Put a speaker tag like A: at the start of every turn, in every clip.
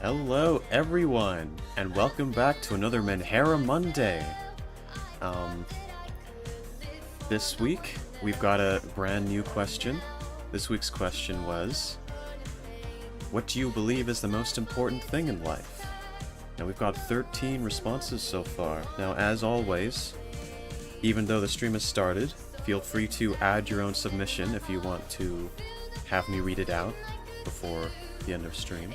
A: Hello everyone, and welcome back to another Menhera Monday. This week, we've got a brand new question. This week's question was, what do you believe is the most important thing in life? Now we've got 13 responses so far. Now as always, even though the stream has started, feel free to add your own submission if you want to have me read it out before the end of stream.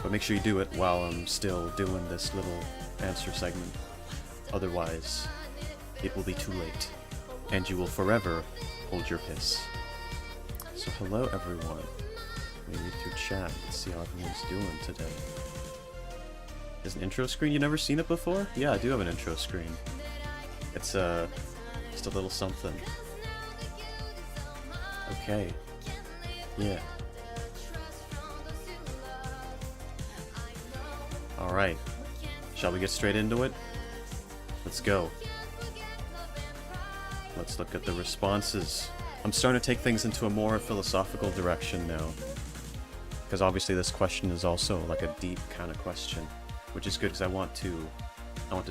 A: But make sure you do it while I'm still doing this little answer segment. Otherwise, it will be too late, and you will forever hold your piss. So hello everyone. Let me read through chat and see how everyone's doing today. There's an intro screen? You never seen it before? Yeah, I do have an intro screen. It's just a little something. Okay. Yeah. Alright. Shall we get straight into it? Let's go. Let's look at the responses. I'm starting to take things into a more philosophical direction now. Because obviously this question is also like a deep kind of question. Which is good because I want to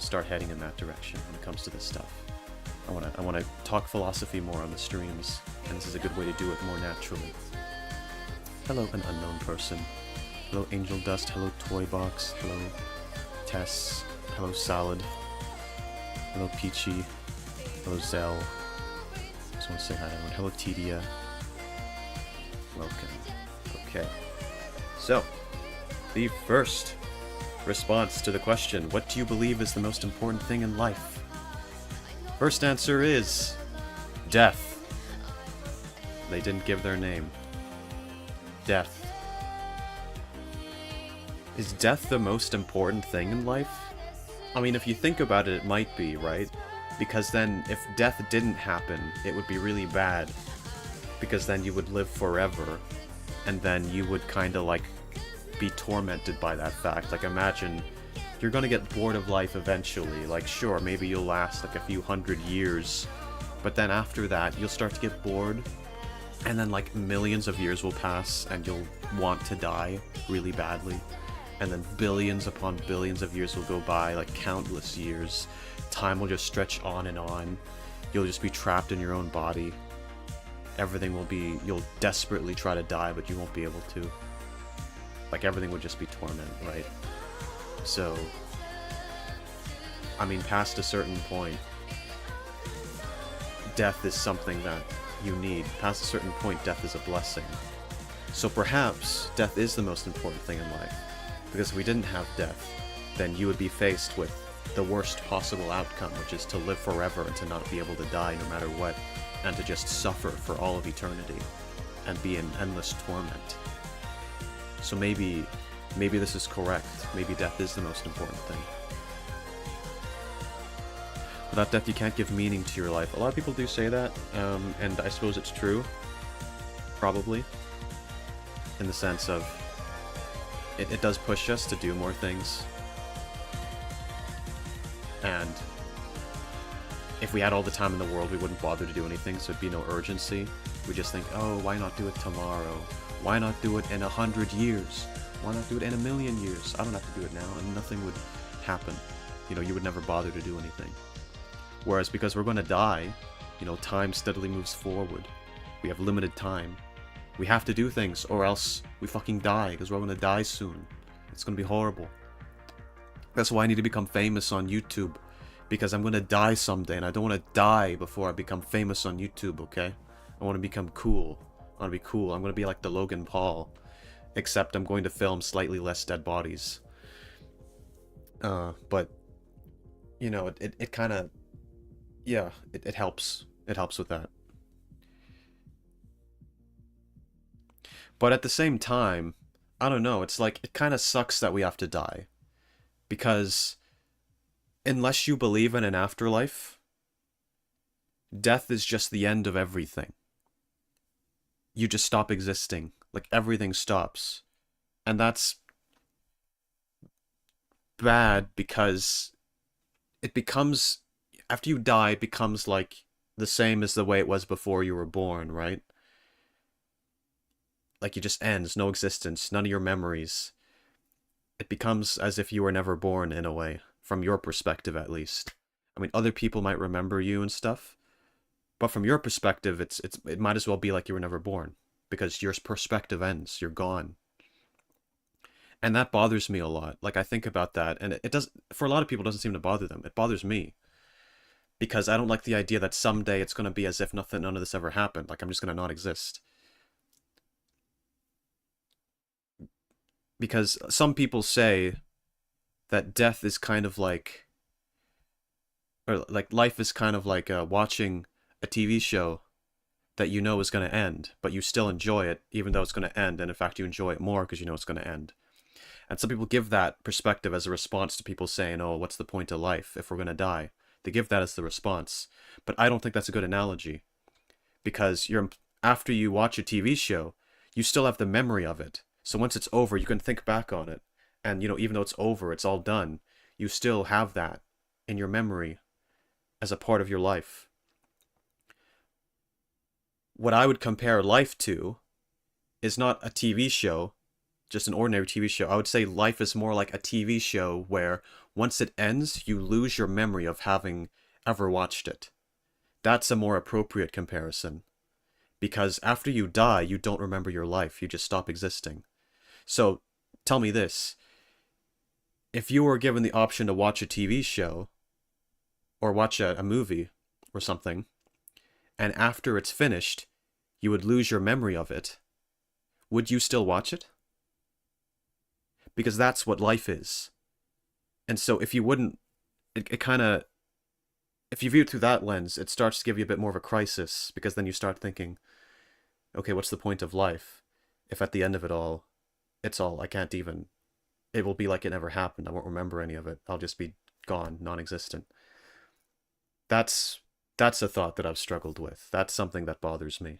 A: start heading in that direction when it comes to this stuff. I want to talk philosophy more on the streams. And this is a good way to do it more naturally. Hello, an unknown person. Hello, Angel Dust. Hello, Toy Box. Hello, Tess. Hello, Salad. Hello, Peachy. Hello, Zell. Just want to say hi to everyone. Hello, Tedia. Welcome. Okay. So, the first response to the question, what do you believe is the most important thing in life? First answer is death. They didn't give their name. Death. Is death the most important thing in life? I mean, if you think about it, it might be, right? Because then, if death didn't happen, it would be really bad. Because then you would live forever, and then you would kind of, like, be tormented by that fact. Like, imagine, you're gonna get bored of life eventually. Like, sure, maybe you'll last, like, a few hundred years, but then after that, you'll start to get bored, and then, like, millions of years will pass, and you'll want to die really badly. And then billions upon billions of years will go by, like countless years. Time will just stretch on and on. You'll just be trapped in your own body. Everything will be... You'll desperately try to die, but you won't be able to. Like, everything would just be torment, right? So... I mean, past a certain point, death is something that you need. Past a certain point, death is a blessing. So perhaps, death is the most important thing in life. Because if we didn't have death, then you would be faced with the worst possible outcome, which is to live forever and to not be able to die no matter what, and to just suffer for all of eternity, and be in endless torment. So maybe this is correct. Maybe death is the most important thing. Without death, you can't give meaning to your life. A lot of people do say that, and I suppose it's true. Probably. In the sense of, it does push us to do more things. And if we had all the time in the world, we wouldn't bother to do anything, so it'd be no urgency. We just think, oh, why not do it tomorrow? Why not do it in 100 years? Why not do it in 1,000,000 years? I don't have to do it now, and nothing would happen. You know, you would never bother to do anything. Whereas because we're going to die, you know, time steadily moves forward. We have limited time. We have to do things, or else we fucking die, because we're gonna die soon. It's gonna be horrible. That's why I need to become famous on YouTube, because I'm gonna die someday, and I don't want to die before I become famous on YouTube, okay? I want to become cool. I want to be cool. I'm gonna be like the Logan Paul, except I'm going to film slightly less dead bodies. But, you know, it kind of, yeah, it helps. It helps with that. But at the same time, I don't know, it's like, it kind of sucks that we have to die. Because unless you believe in an afterlife, death is just the end of everything. You just stop existing. Like, everything stops. And that's bad because it becomes, after you die, it becomes like the same as the way it was before you were born, right? Like, it just ends, no existence, none of your memories. it becomes as if you were never born in a way, from your perspective at least. I mean, other people might remember you and stuff, but from your perspective, it might as well be like you were never born because your perspective ends. You're gone. And that bothers me a lot. Like I think about that, and it does for a lot of people it doesn't seem to bother them. It bothers me because I don't like the idea that someday it's going to be as if none of this ever happened. Like I'm just going to not exist. Because some people say that death is kind of like, or like life is kind of like watching a TV show that you know is going to end, but you still enjoy it even though it's going to end, and in fact you enjoy it more because you know it's going to end. And some people give that perspective as a response to people saying, oh, what's the point of life if we're going to die? They give that as the response. But I don't think that's a good analogy because after you watch a TV show, you still have the memory of it. So once it's over, you can think back on it. And, even though it's over, it's all done, you still have that in your memory as a part of your life. What I would compare life to is not a TV show, just an ordinary TV show. I would say life is more like a TV show where once it ends, you lose your memory of having ever watched it. That's a more appropriate comparison. Because after you die, you don't remember your life. You just stop existing. So, tell me this. If you were given the option to watch a TV show, or watch a movie, or something, and after it's finished, you would lose your memory of it, would you still watch it? Because that's what life is. And so if you wouldn't, it kind of, if you view it through that lens, it starts to give you a bit more of a crisis, because then you start thinking, okay, what's the point of life if at the end of it all, I can't even, it will be like it never happened. I won't remember any of it. I'll just be gone, non-existent. That's a thought that I've struggled with. That's something that bothers me.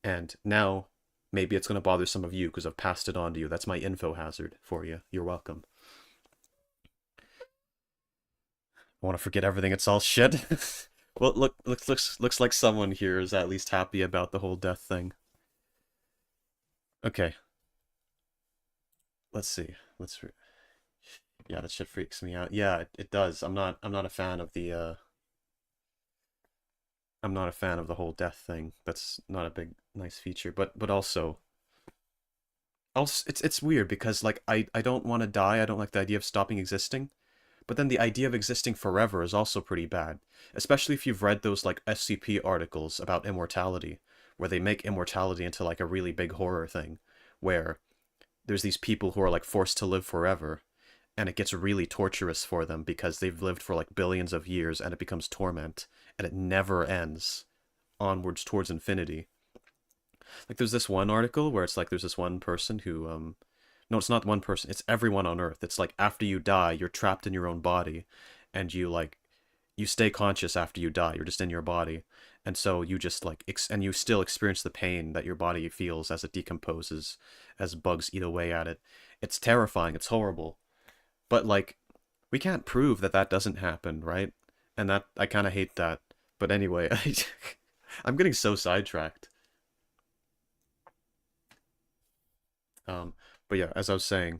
A: And now, maybe it's going to bother some of you because I've passed it on to you. That's my info hazard for you. You're welcome. I want to forget everything. It's all shit. Well, looks like someone here is at least happy about the whole death thing. Okay. Let's see. Yeah, that shit freaks me out. Yeah, it does. I'm not a fan of the I'm not a fan of the whole death thing. That's not a big nice feature, but also it's weird because like I don't want to die. I don't like the idea of stopping existing. But then the idea of existing forever is also pretty bad, especially if you've read those like SCP articles about immortality, where they make immortality into like a really big horror thing, where there's these people who are like forced to live forever, and it gets really torturous for them because they've lived for like billions of years and it becomes torment, and it never ends onwards towards infinity. Like there's this one article where it's like there's this one person who no, it's not one person, it's everyone on Earth. It's like after you die, you're trapped in your own body, and you stay conscious after you die. You're just in your body. And so you just like and you still experience the pain that your body feels as it decomposes, as bugs eat away at it. It's terrifying, it's horrible. But like we can't prove that that doesn't happen, right? And that I kind of hate that. But anyway, I'm getting so sidetracked. Um, but yeah, as I was saying,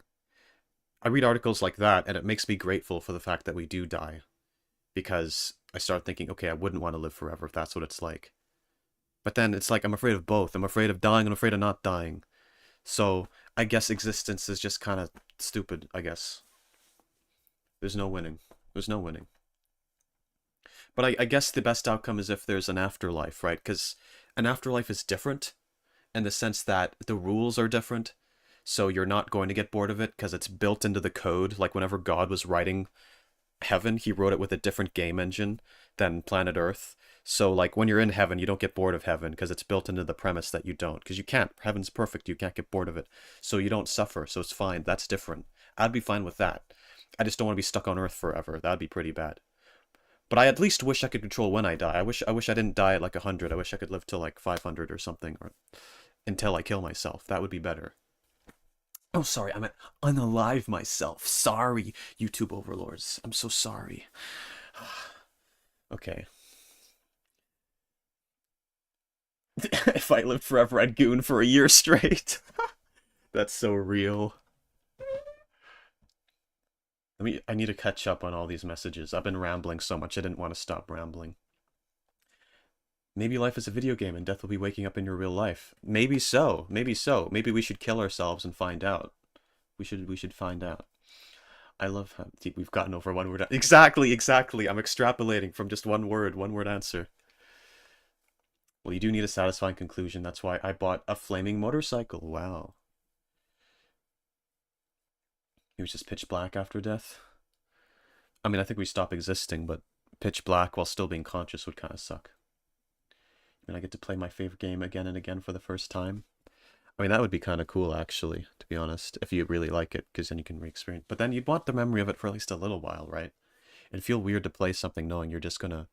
A: I read articles like that, and it makes me grateful for the fact that we do die, because I start thinking, okay, I wouldn't want to live forever if that's what it's like. But then it's like I'm afraid of both. I'm afraid of dying. I'm afraid of not dying. So I guess existence is just kind of stupid. I guess there's no winning. There's no winning. But I guess the best outcome is if there's an afterlife, right? Because an afterlife is different in the sense that the rules are different. So you're not going to get bored of it because it's built into the code. Like whenever God was writing heaven, he wrote it with a different game engine than planet Earth. So like when you're in heaven, you don't get bored of heaven because it's built into the premise that you don't. Because you can't. Heaven's perfect. You can't get bored of it. So you don't suffer. So it's fine. That's different. I'd be fine with that. I just don't want to be stuck on Earth forever. That'd be pretty bad. But I at least wish I could control when I die. I wish I didn't die at like 100. I wish I could live till like 500 or something, or until I kill myself. That would be better. Oh, sorry, I meant unalive myself. Sorry, YouTube overlords. I'm so sorry. Okay. If I lived forever, I'd goon for a year straight. That's so real. I need to catch up on all these messages. I've been rambling so much, I didn't want to stop rambling. Maybe life is a video game and death will be waking up in your real life. Maybe so. Maybe so. Maybe we should kill ourselves and find out. We should find out. I love how deep we've gotten over one word. Exactly, exactly. I'm extrapolating from just one word answer. Well, you do need a satisfying conclusion. That's why I bought a flaming motorcycle. Wow. It was just pitch black after death. I mean, I think we stop existing, but pitch black while still being conscious would kind of suck. And I get to play my favorite game again and again for the first time. I mean, that would be kind of cool, actually, to be honest, if you really like it, because then you can re-experience. But then you'd want the memory of it for at least a little while, right? It'd feel weird to play something knowing you're just gonna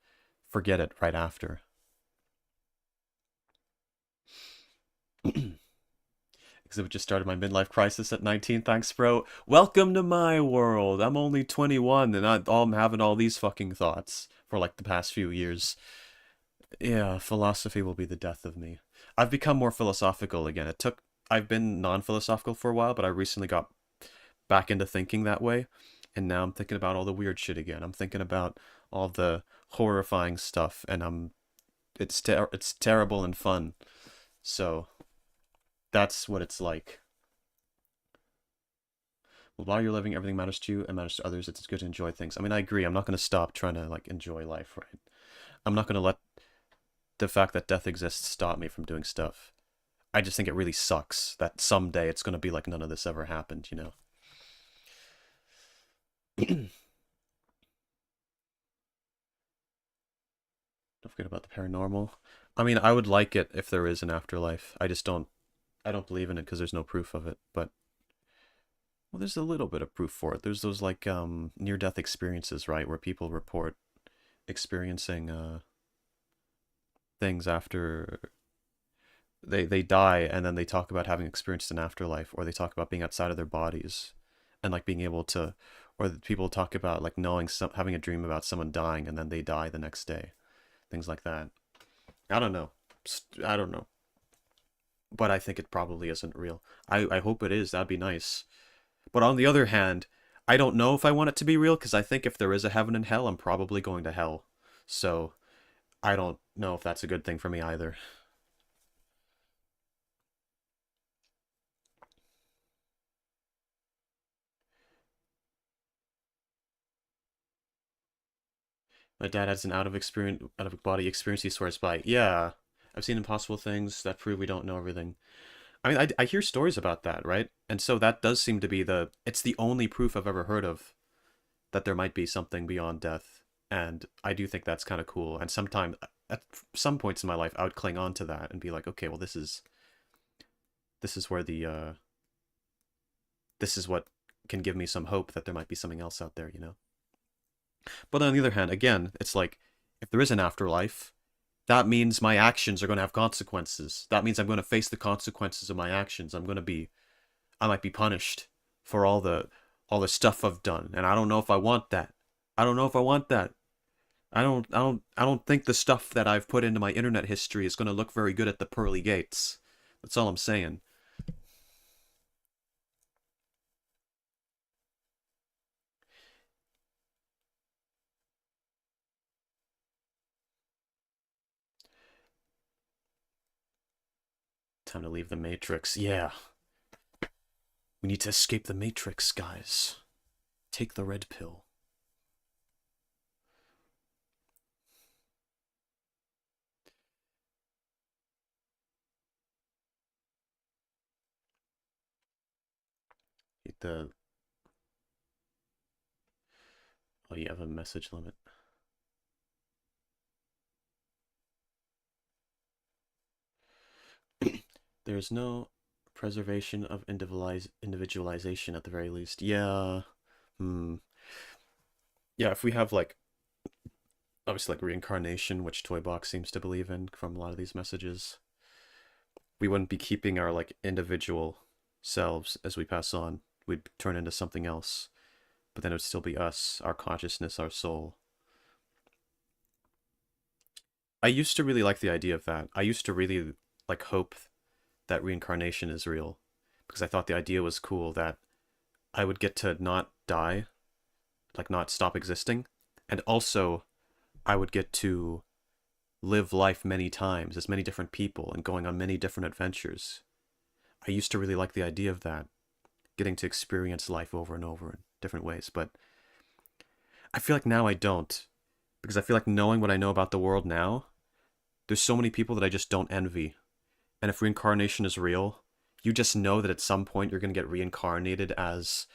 A: forget it right after. Exhibit just started my midlife crisis at 19. Thanks, bro. Welcome to my world. I'm only 21, and I'm having all these fucking thoughts for like the past few years. Yeah, philosophy will be the death of me. I've become more philosophical again. I've been non-philosophical for a while, but I recently got back into thinking that way, and now I'm thinking about all the weird shit again. I'm thinking about all the horrifying stuff, and it's terrible and fun. So that's what it's like. Well, while you're living, everything matters to you and matters to others. It's good to enjoy things. I mean, I agree. I'm not going to stop trying to like enjoy life, right? I'm not going to let the fact that death exists stop me from doing stuff. I just think it really sucks that someday it's going to be like none of this ever happened, you know? Don't forget about the paranormal. I mean, I would like it if there is an afterlife. I don't believe in it because there's no proof of it, but well, there's a little bit of proof for it. There's those like near-death experiences, right, where people report experiencing things after they die, and then they talk about having experienced an afterlife, or they talk about being outside of their bodies and like being able to, or people talk about like having a dream about someone dying and then they die the next day, things like that. I don't know. I don't know, but I think it probably isn't real. I hope it is. That'd be nice. But on the other hand, I don't know if I want it to be real, because I think if there is a heaven and hell, I'm probably going to hell. So I don't know if that's a good thing for me either. My dad has an out of body experience he swears by. Yeah, I've seen impossible things that prove we don't know everything. I mean, I hear stories about that, right? And so that does seem to be it's the only proof I've ever heard of that there might be something beyond death. And I do think that's kind of cool. And sometimes, at some points in my life, I would cling on to that and be like, okay, well, this is where this is what can give me some hope that there might be something else out there, you know? But on the other hand, again, it's like, if there is an afterlife, that means my actions are going to have consequences. That means I'm going to face the consequences of my actions. I might be punished for all the stuff I've done, and I don't know if I want that. I don't know if I want that. I don't think the stuff that I've put into my internet history is going to look very good at the pearly gates. That's all I'm saying. Time to leave the Matrix. Yeah. We need to escape the Matrix, guys. Take the red pill. The Oh, you have a message limit. There's no preservation of individualization at the very least. Yeah. Hmm. Yeah, if we have like obviously like reincarnation, which Toybox seems to believe in from a lot of these messages, we wouldn't be keeping our like individual selves as we pass on. We'd turn into something else, but then it would still be us, our consciousness, our soul. I used to really like the idea of that. I used to really like hope that reincarnation is real, because I thought the idea was cool that I would get to not die, like not stop existing. And also, I would get to live life many times as many different people and going on many different adventures. I used to really like the idea of that, getting to experience life over and over in different ways, but I feel like now I don't, because I feel like knowing what I know about the world now, there's so many people that I just don't envy. And if reincarnation is real, you just know that at some point you're going to get reincarnated as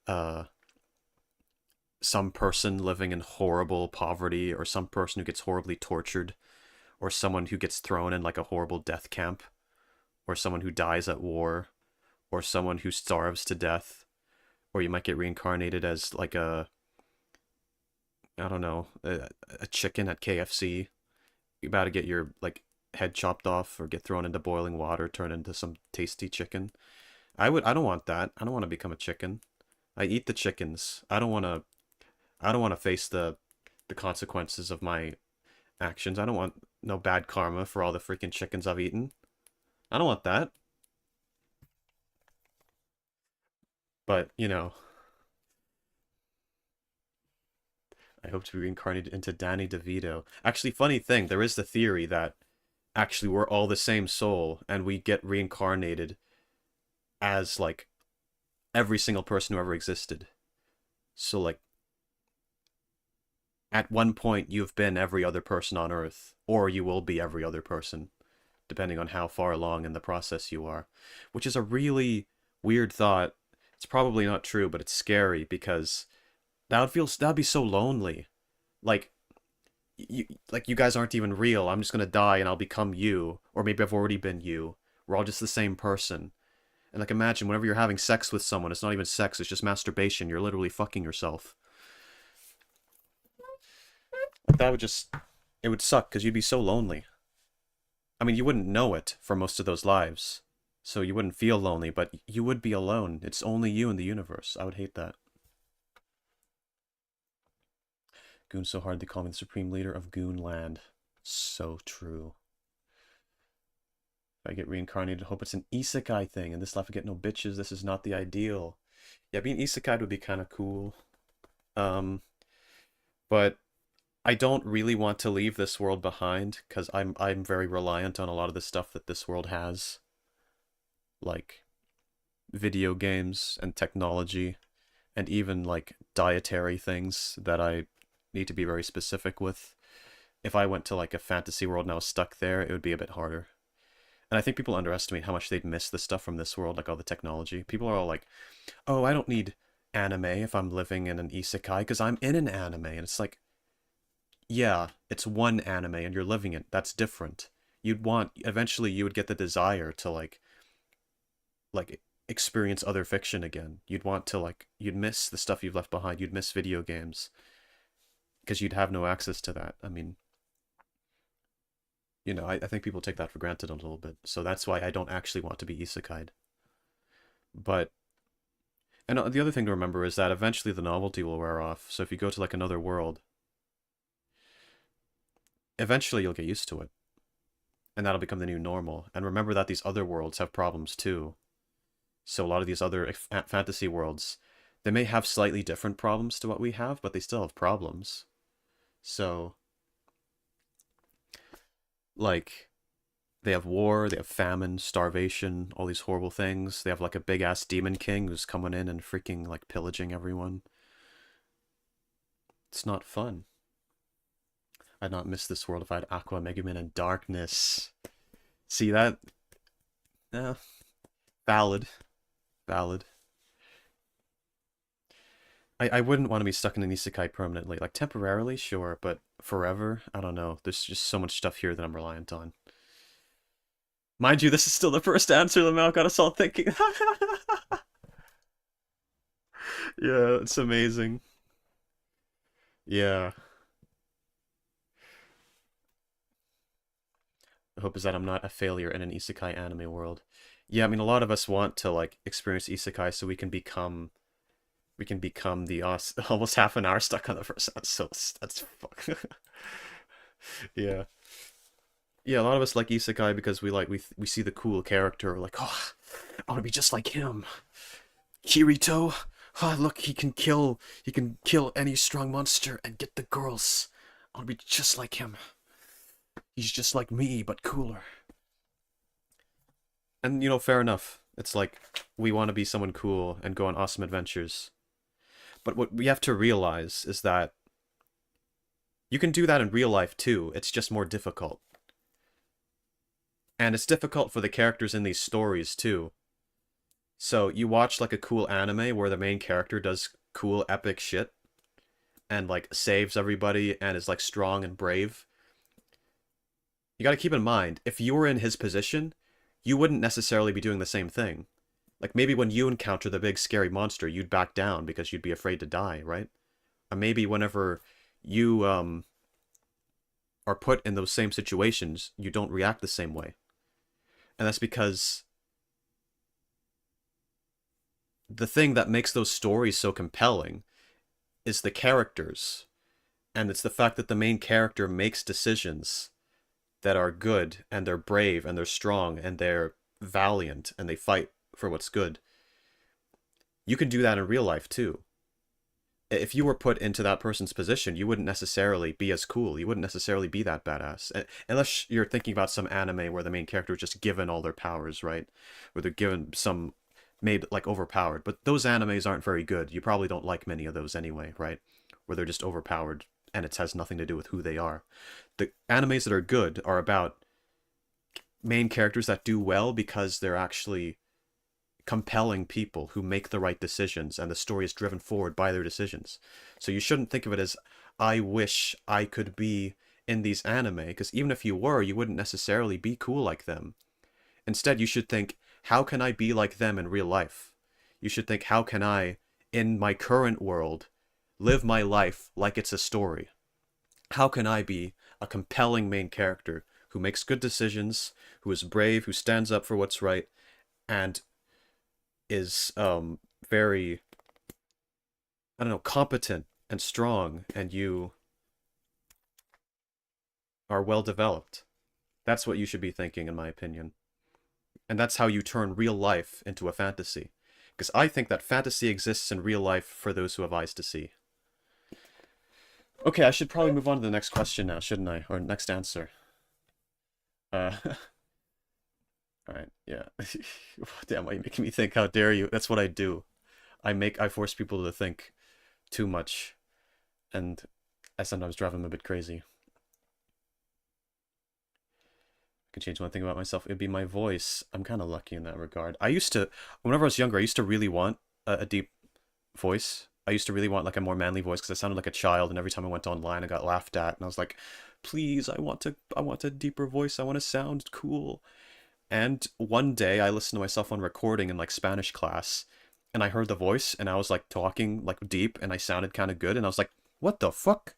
A: uh, some person living in horrible poverty, or some person who gets horribly tortured, or someone who gets thrown in like a horrible death camp, or someone who dies at war, or someone who starves to death, or you might get reincarnated as like I don't know, a chicken at KFC. You're about to get your like head chopped off or get thrown into boiling water, turn into some tasty chicken. I don't want that. I don't want to become a chicken. I eat the chickens. I don't want to face the consequences of my actions. I don't want no bad karma for all the freaking chickens I've eaten. I don't want that. But, you know, I hope to be reincarnated into Danny DeVito. Actually, funny thing, there is the theory that actually we're all the same soul and we get reincarnated as like every single person who ever existed. So like at one point you've been every other person on Earth, or you will be every other person, depending on how far along in the process you are. Which is a really weird thought. It's probably not true, but it's scary because that'd be so lonely. Like you guys aren't even real. I'm just gonna die and I'll become you, or maybe I've already been you. We're all just the same person. And like imagine whenever you're having sex with someone, it's not even sex, it's just masturbation. You're literally fucking yourself. That would just it would suck because you'd be so lonely. I mean, you wouldn't know it for most of those lives. So you wouldn't feel lonely, but you would be alone. It's only you in the universe. I would hate that. Goon's so hard they call me the supreme leader of Goonland. So true. If I get reincarnated, hope it's an isekai thing. In this life I get no bitches. This is not the ideal. Yeah, being isekai would be kind of cool. But I don't really want to leave this world behind because I'm very reliant on a lot of the stuff that this world has, like video games and technology, and even like dietary things that I need to be very specific with. If I went to like a fantasy world and I was stuck there, it would be a bit harder. And I think people underestimate how much they'd miss the stuff from this world, like all the technology. People are all like, "Oh, I don't need anime if I'm living in an isekai because I'm in an anime." And it's like, yeah, it's one anime and you're living it. That's different. Eventually you would get the desire to like experience other fiction again. You'd want to you'd miss the stuff you've left behind. You'd miss video games because you'd have no access to that. I mean, you know, I think people take that for granted a little bit. So that's why I don't actually want to be isekai'd. But, and the other thing to remember is that eventually the novelty will wear off. So if you go to like another world, eventually you'll get used to it. And that'll become the new normal. And remember that these other worlds have problems too. So a lot of these other fantasy worlds, they may have slightly different problems to what we have, but they still have problems. So, like, they have war, they have famine, starvation, all these horrible things. They have like a big ass demon king who's coming in and freaking like pillaging everyone. It's not fun. I'd not miss this world if I had Aqua, Megumin, and Darkness. See that? Yeah. Valid. Valid. I wouldn't want to be stuck in an isekai permanently. Like, temporarily, sure, but forever? I don't know. There's just so much stuff here that I'm reliant on. Mind you, this is still the first answer Lamau got us all thinking. Yeah, it's amazing. Yeah. The hope is that I'm not a failure in an isekai anime world. Yeah, I mean, a lot of us want to, like, experience isekai so we can become the almost half an hour stuck on the first episode. So that's fuck. Yeah. Yeah, a lot of us like isekai because we see the cool character, like, oh, I want to be just like him. Kirito, Ah, look, he can kill any strong monster and get the girls. I'll be just like him. He's just like me, but cooler. And, you know, fair enough. It's like, we want to be someone cool and go on awesome adventures. But what we have to realize is that you can do that in real life too, it's just more difficult. And it's difficult for the characters in these stories too. So you watch like a cool anime where the main character does cool epic shit and like saves everybody and is like strong and brave. You got to keep in mind, if you were in his position, you wouldn't necessarily be doing the same thing. Like maybe when you encounter the big scary monster, you'd back down because you'd be afraid to die, right? Or maybe whenever you are put in those same situations, you don't react the same way. And that's because the thing that makes those stories so compelling is the characters. And it's the fact that the main character makes decisions that are good, and they're brave, and they're strong, and they're valiant, and they fight for what's good. You can do that in real life too. If you were put into that person's position, you wouldn't necessarily be as cool. You wouldn't necessarily be that badass. Unless you're thinking about some anime where the main character is just given all their powers, right? Where they're given some, made like overpowered. But those animes aren't very good. You probably don't like many of those anyway, right? Where they're just overpowered and it has nothing to do with who they are. The animes that are good are about main characters that do well because they're actually compelling people who make the right decisions and the story is driven forward by their decisions. So you shouldn't think of it as, I wish I could be in these anime, because even if you were, you wouldn't necessarily be cool like them. Instead, you should think, how can I be like them in real life? You should think, how can I, in my current world, live my life like it's a story? How can I be a compelling main character who makes good decisions, who is brave, who stands up for what's right, and is very, I don't know, competent and strong, and you are well developed? That's what you should be thinking, in my opinion. And that's how you turn real life into a fantasy. Because I think that fantasy exists in real life for those who have eyes to see. Okay, I should probably move on to the next question now, shouldn't I? Or next answer. Alright, yeah. Damn, why are you making me think? How dare you? That's what I do. I force people to think too much. And I sometimes drive them a bit crazy. I can change one thing about myself. It'd be my voice. I'm kind of lucky in that regard. Whenever I was younger, I used to really want a deep voice. I used to really want like a more manly voice because I sounded like a child, and every time I went online, I got laughed at, and I was like, "Please, I want a deeper voice. I want to sound cool." And one day, I listened to myself on recording in like Spanish class, and I heard the voice, and I was like talking like deep, and I sounded kind of good, and I was like, "What the fuck?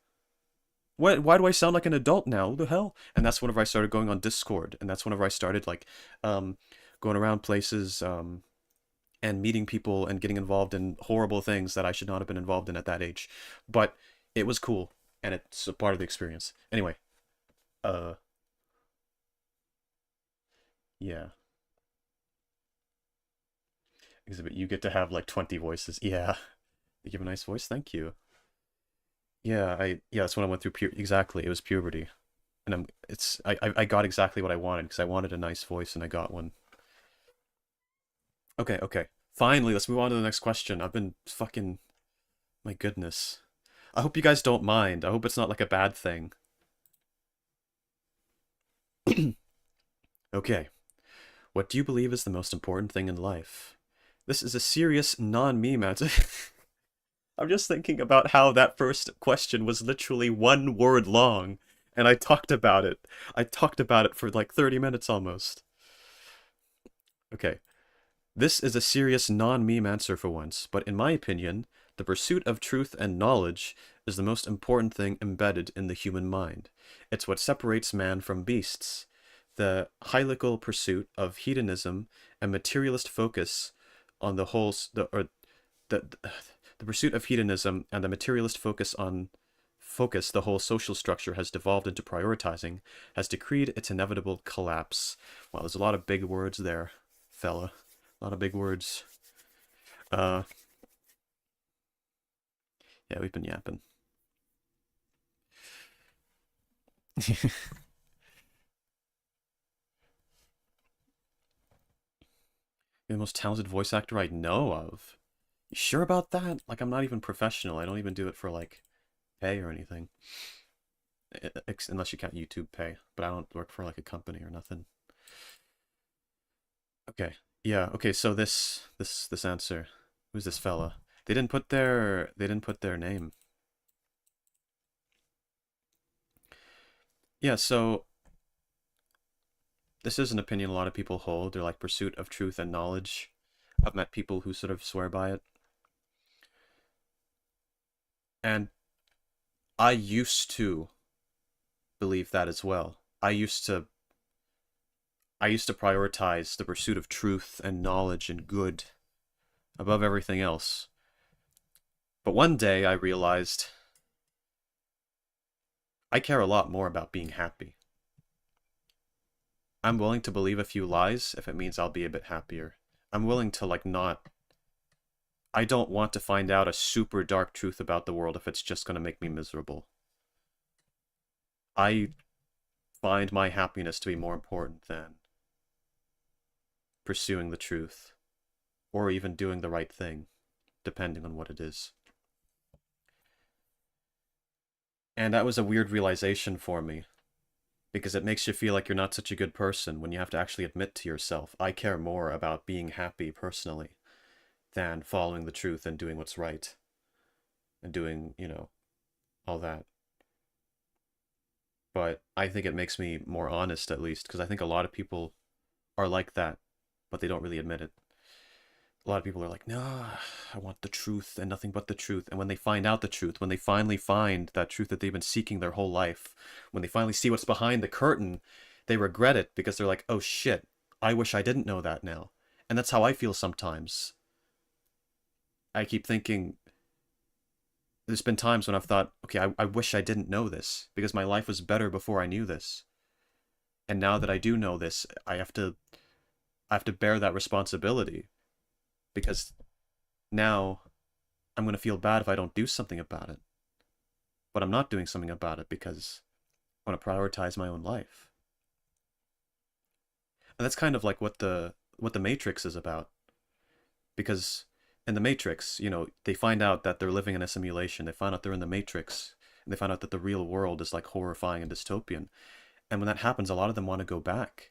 A: Why do I sound like an adult now? Who the hell?" And that's whenever I started going on Discord, and that's whenever I started like um, going around places and meeting people and getting involved in horrible things that I should not have been involved in at that age. But it was cool, and it's a part of the experience. Anyway, uh, yeah. Exhibit, you get to have like 20 voices. Yeah. You have a nice voice, thank you. Yeah, that's when I went through exactly. It was puberty. And I got exactly what I wanted because I wanted a nice voice and I got one. Okay, okay. Finally, let's move on to the next question. I've been fucking, my goodness. I hope you guys don't mind. I hope it's not like a bad thing. Okay. What do you believe is the most important thing in life? This is a serious non-meme answer. I'm just thinking about how that first question was literally one word long, and I talked about it. I talked about it for like 30 minutes almost. Okay. This is a serious non-meme answer for once, but in my opinion, the pursuit of truth and knowledge is the most important thing embedded in the human mind. It's what separates man from beasts. The hylical pursuit of hedonism and materialist focus on the whole, the pursuit of hedonism and the materialist focus the whole social structure has devolved into prioritizing has decreed its inevitable collapse. Wow, there's a lot of big words there, fella. A lot of big words. Yeah, we've been yapping. You're the most talented voice actor I know of. You sure about that? Like, I'm not even professional. I don't even do it for, like, pay or anything. Unless you count YouTube pay. But I don't work for, like, a company or nothing. Okay. Yeah, okay, so this answer. Who's this fella? They didn't put their name. Yeah, so this is an opinion a lot of people hold. They're like pursuit of truth and knowledge. I've met people who sort of swear by it. And I used to believe that as well. I used to prioritize the pursuit of truth and knowledge and good above everything else. But one day I realized I care a lot more about being happy. I'm willing to believe a few lies if it means I'll be a bit happier. I'm willing to like not I don't want to find out a super dark truth about the world if it's just going to make me miserable. I find my happiness to be more important than pursuing the truth or even doing the right thing, depending on what it is. And that was a weird realization for me because it makes you feel like you're not such a good person when you have to actually admit to yourself, I care more about being happy personally than following the truth and doing what's right and doing, all that. But I think it makes me more honest at least because I think a lot of people are like that, but they don't really admit it. A lot of people are like, no, I want the truth and nothing but the truth. And when they find out the truth, when they finally find that truth that they've been seeking their whole life, when they finally see what's behind the curtain, they regret it because they're like, oh shit, I wish I didn't know that now. And that's how I feel sometimes. I keep thinking, there's been times when I've thought, okay, I wish I didn't know this because my life was better before I knew this. And now that I do know this, I have to bear that responsibility because now I'm going to feel bad if I don't do something about it. But I'm not doing something about it because I want to prioritize my own life. And that's kind of like what the Matrix is about. Because in the Matrix, they find out that they're living in a simulation. They find out they're in the Matrix. And they find out that the real world is like horrifying and dystopian. And when that happens, a lot of them want to go back.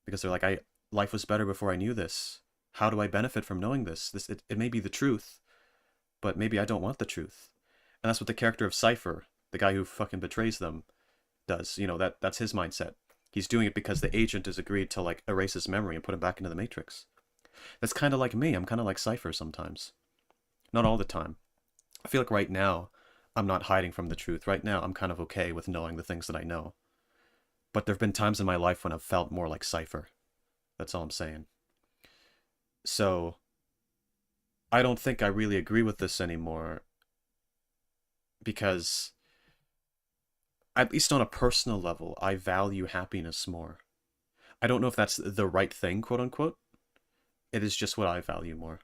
A: Because they're like, life was better before I knew this. How do I benefit from knowing this? It may be the truth, but maybe I don't want the truth. And that's what the character of Cypher, the guy who fucking betrays them, does. That's his mindset. He's doing it because the agent has agreed to like erase his memory and put him back into the Matrix. That's kind of like me. I'm kind of like Cypher sometimes. Not all the time. I feel like right now, I'm not hiding from the truth. Right now, I'm kind of okay with knowing the things that I know. But there have been times in my life when I've felt more like Cypher. That's all I'm saying. So, I don't think I really agree with this anymore because, at least on a personal level, I value happiness more. I don't know if that's the right thing, quote unquote. It is just what I value more.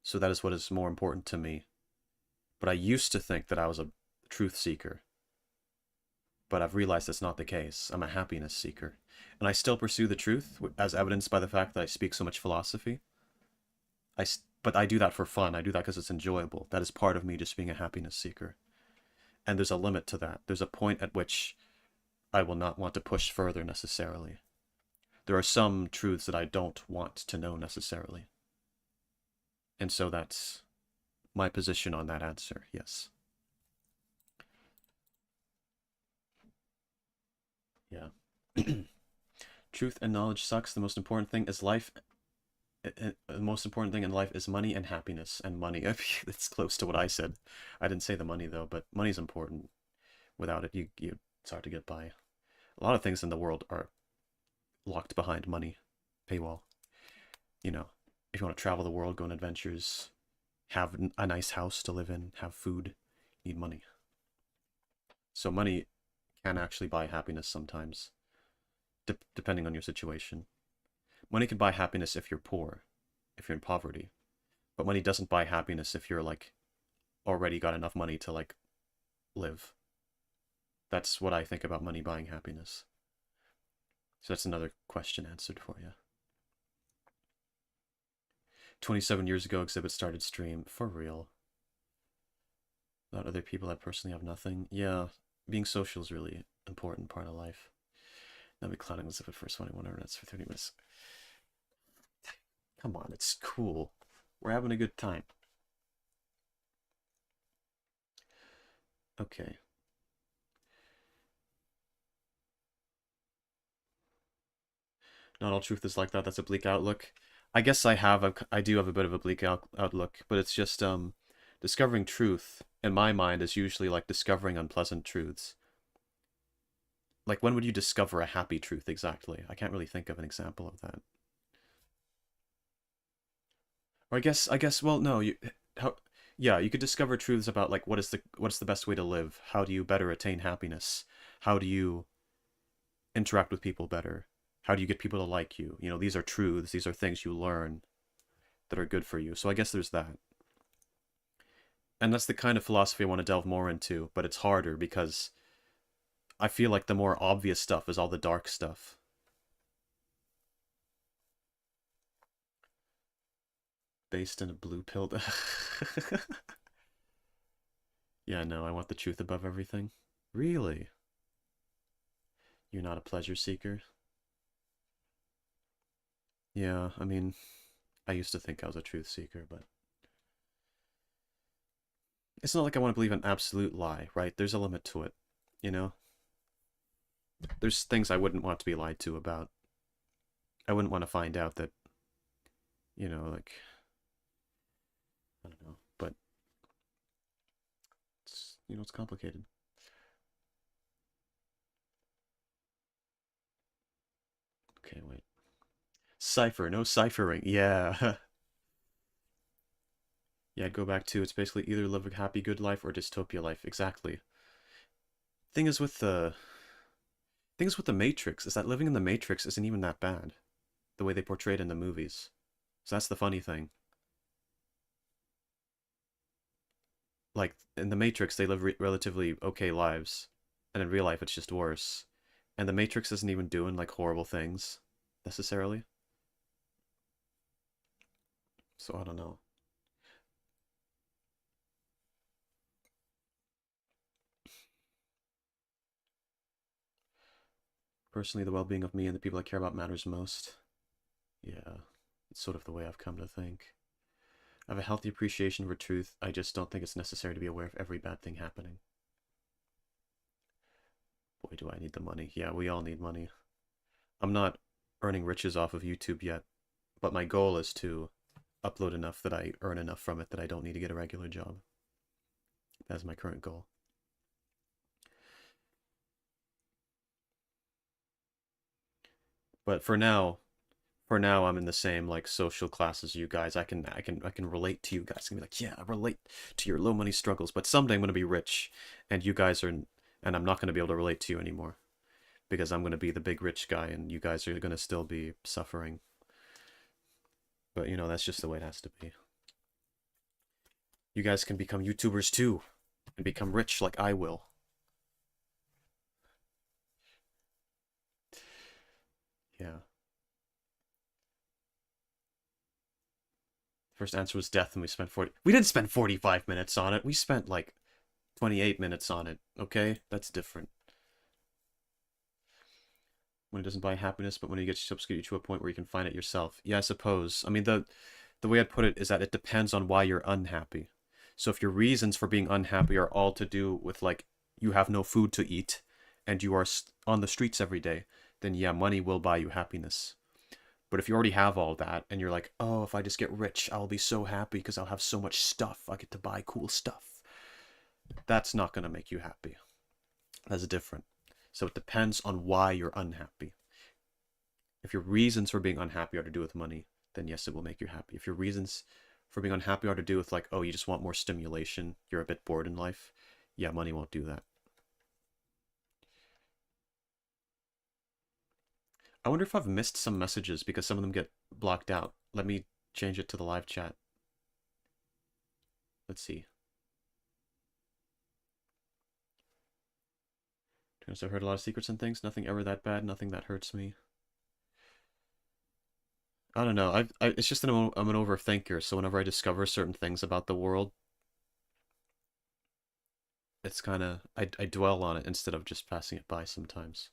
A: So that is what is more important to me. But I used to think that I was a truth seeker. But I've realized that's not the case. I'm a happiness seeker. And I still pursue the truth, as evidenced by the fact that I speak so much philosophy. But I do that for fun. I do that because it's enjoyable. That is part of me just being a happiness seeker. And there's a limit to that. There's a point at which I will not want to push further necessarily. There are some truths that I don't want to know necessarily. And so that's my position on that answer, yes. Yeah. Truth and knowledge sucks. The most important thing is life. The most important thing in life is money and happiness. And money, it's close to what I said. I didn't say the money though, but money's important. Without it, it's hard to get by. A lot of things in the world are locked behind money, paywall. If you want to travel the world, go on adventures, have a nice house to live in, have food, you need money. So money can actually buy happiness sometimes, depending on your situation. Money can buy happiness if you're poor, if you're in poverty, but money doesn't buy happiness if you're like already got enough money to, like, live. That's what I think about money buying happiness. So that's another question answered for you. 27 years ago, Exhibit started stream. For real. Without other people, I personally have nothing. Yeah, being social is really important part of life. Now be clowning Exhibit for 21 minutes for 30 minutes. Come on, it's cool. We're having a good time. Okay. Not all truth is like that. That's a bleak outlook. I guess I do have a bit of a bleak outlook, but it's just discovering truth in my mind is usually like discovering unpleasant truths. Like, when would you discover a happy truth exactly? I can't really think of an example of that. Or I guess, well, no, how, yeah, you could discover truths about like what's the best way to live? How do you better attain happiness? How do you interact with people better? How do you get people to like you? You know, these are truths, these are things you learn that are good for you. So I guess there's that. And that's the kind of philosophy I want to delve more into, but it's harder because I feel like the more obvious stuff is all the dark stuff. Based in a blue pill. Yeah, no, I want the truth above everything. Really? You're not a pleasure seeker? Yeah, I mean, I used to think I was a truth seeker, but it's not like I want to believe an absolute lie, right? There's a limit to it, you know? There's things I wouldn't want to be lied to about. I wouldn't want to find out that, like, I don't know, but it's complicated. Okay, wait. Cipher, no ciphering. Yeah. Yeah, I'd go back to it's basically either live a happy, good life or dystopia life. Exactly. Thing is with the thing is with the Matrix is that living in the Matrix isn't even that bad, the way they portray it in the movies. So that's the funny thing. Like in the Matrix, they live relatively okay lives, and in real life, it's just worse. And the Matrix isn't even doing like horrible things necessarily. So I don't know. Personally, the well-being of me and the people I care about matters most. Yeah, it's sort of the way I've come to think. I have a healthy appreciation for truth. I just don't think it's necessary to be aware of every bad thing happening. Boy, do I need the money. Yeah, we all need money. I'm not earning riches off of YouTube yet, but my goal is to upload enough that I earn enough from it that I don't need to get a regular job. That's my current goal. But for now I'm in the same like social class as you guys. I can relate to you guys. I can be like, yeah, I relate to your low money struggles. But someday I'm gonna be rich, and you guys are, and I'm not gonna be able to relate to you anymore because I'm gonna be the big rich guy, and you guys are gonna still be suffering. But that's just the way it has to be. You guys can become YouTubers too, and become rich like I will. Yeah. First answer was death, and we spent 40. We didn't spend 45 minutes on it. We spent like 28 minutes on it. Okay, that's different. When it doesn't buy happiness, but when it gets you to a point where you can find it yourself. Yeah, I suppose. I mean, the way I'd put it is that it depends on why you're unhappy. So if your reasons for being unhappy are all to do with like you have no food to eat and you are on the streets every day, then yeah, money will buy you happiness. But if you already have all that and you're like, oh, if I just get rich, I'll be so happy because I'll have so much stuff. I get to buy cool stuff. That's not going to make you happy. That's different. So it depends on why you're unhappy. If your reasons for being unhappy are to do with money, then yes, it will make you happy. If your reasons for being unhappy are to do with like, oh, you just want more stimulation, you're a bit bored in life, yeah, money won't do that. I wonder if I've missed some messages because some of them get blocked out. Let me change it to the live chat. Let's see. I've heard a lot of secrets and things. Nothing ever that bad. Nothing that hurts me. I don't know. It's just that I'm an overthinker. So whenever I discover certain things about the world, it's kind of I dwell on it instead of just passing it by sometimes.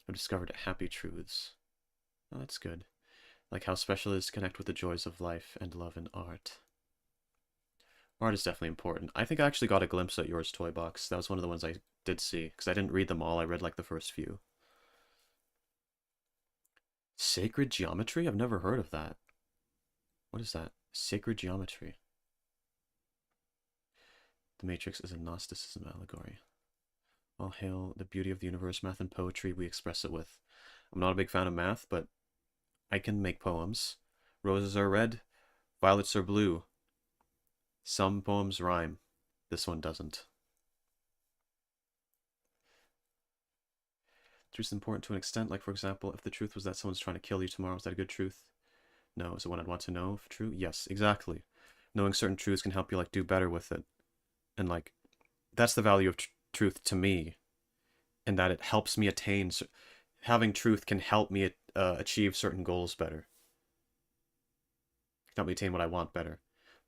A: I've discovered happy truths. Oh, that's good. Like how special it is to connect with the joys of life and love and art. Art is definitely important. I think I actually got a glimpse at yours toy box. That was one of the ones I did see, because I didn't read them all. I read like the first few. Sacred geometry? I've never heard of that. What is that? Sacred geometry. The Matrix is a Gnosticism allegory. All hail the beauty of the universe, math and poetry we express it with. I'm not a big fan of math, but I can make poems. Roses are red, violets are blue. Some poems rhyme. This one doesn't. Truth is important to an extent. Like, for example, if the truth was that someone's trying to kill you tomorrow, is that a good truth? No. Is it one I'd want to know if true? Yes, exactly. Knowing certain truths can help you, like, do better with it. And, like, that's the value of truth to me. And that it helps me attain... Having truth can help me achieve certain goals better. Help me attain what I want better.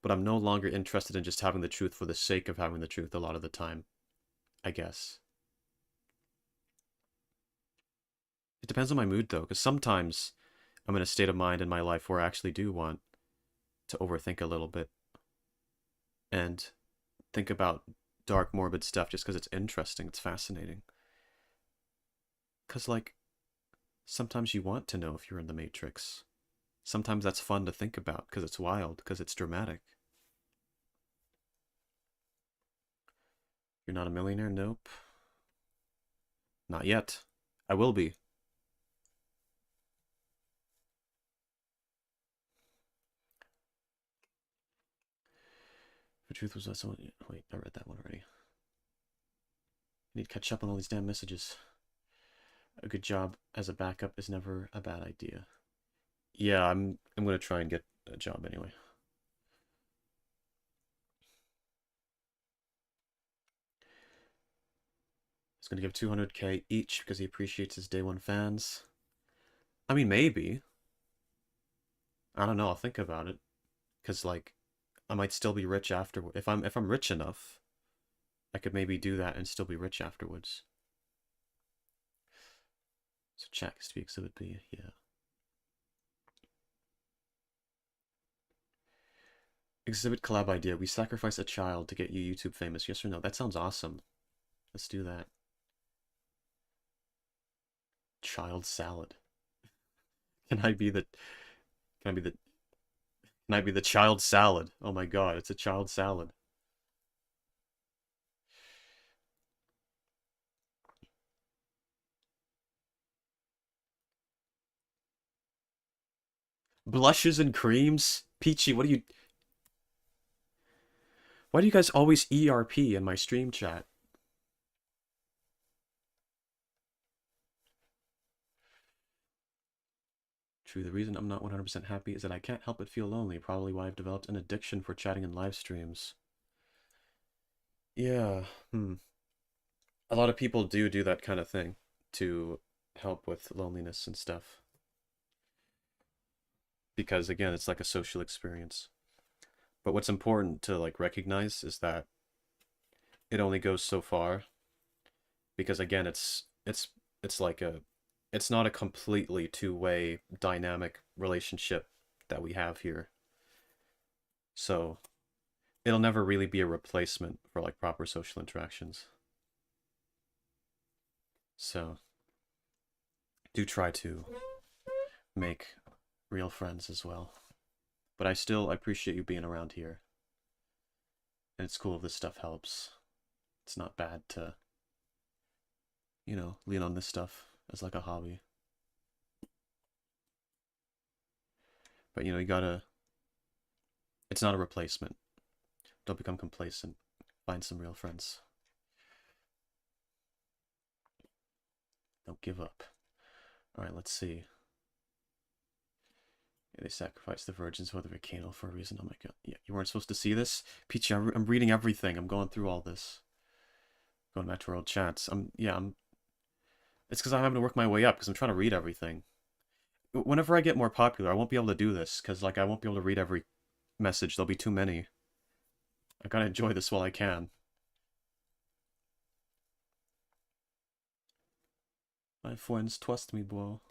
A: But I'm no longer interested in just having the truth for the sake of having the truth a lot of the time, I guess. It depends on my mood, though, because sometimes I'm in a state of mind in my life where I actually do want to overthink a little bit and think about dark, morbid stuff just because it's interesting, it's fascinating. Because, like, sometimes you want to know if you're in the Matrix. Sometimes that's fun to think about because it's wild, because it's dramatic. You're not a millionaire? Nope. Not yet. I will be. The truth was that someone... Wait, I read that one already. I need to catch up on all these damn messages. A good job as a backup is never a bad idea. Yeah, I'm gonna try and get a job anyway. He's gonna give 200k each because he appreciates his day one fans. I mean, maybe. I don't know. I'll think about it. Cause like, I might still be rich afterward. If I'm rich enough, I could maybe do that and still be rich afterwards. So check is to be exhibit B. Yeah. Exhibit collab idea. We sacrifice a child to get you YouTube famous. Yes or no? That sounds awesome. Let's do that. Child salad. Can I be the... Can I be the... Can I be the child salad? Oh my god, it's a child salad. Blushes and creams? Peachy, what do you... Why do you guys always ERP in my stream chat? True, the reason I'm not 100% happy is that I can't help but feel lonely, probably why I've developed an addiction for chatting in live streams. Yeah, A lot of people do that kind of thing to help with loneliness and stuff. Because again, it's like a social experience. But what's important to like recognize is that it only goes so far. Because again, it's like it's not a completely two-way dynamic relationship that we have here. So it'll never really be a replacement for like proper social interactions. So do try to make real friends as well. But I appreciate you being around here. And it's cool if this stuff helps. It's not bad to, lean on this stuff as like a hobby. But you gotta, it's not a replacement. Don't become complacent. Find some real friends. Don't give up. Alright, let's see. Yeah, they sacrificed the virgins for the volcano for a reason. Oh my god. Yeah, you weren't supposed to see this? Peachy, I'm reading everything. I'm going through all this. Going back to our old chats. I'm. It's because I'm having to work my way up because I'm trying to read everything. Whenever I get more popular, I won't be able to do this because like I won't be able to read every message. There'll be too many. I gotta enjoy this while I can. My friends trust me, bro.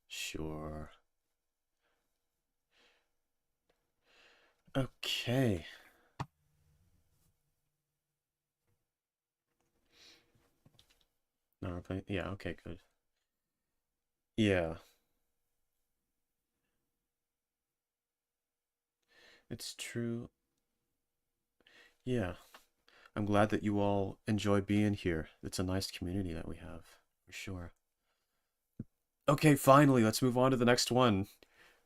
A: Sure. Okay. No, yeah, okay, good. Yeah, it's true. Yeah. I'm glad that you all enjoy being here. It's a nice community that we have, for sure. Okay, finally, let's move on to the next one.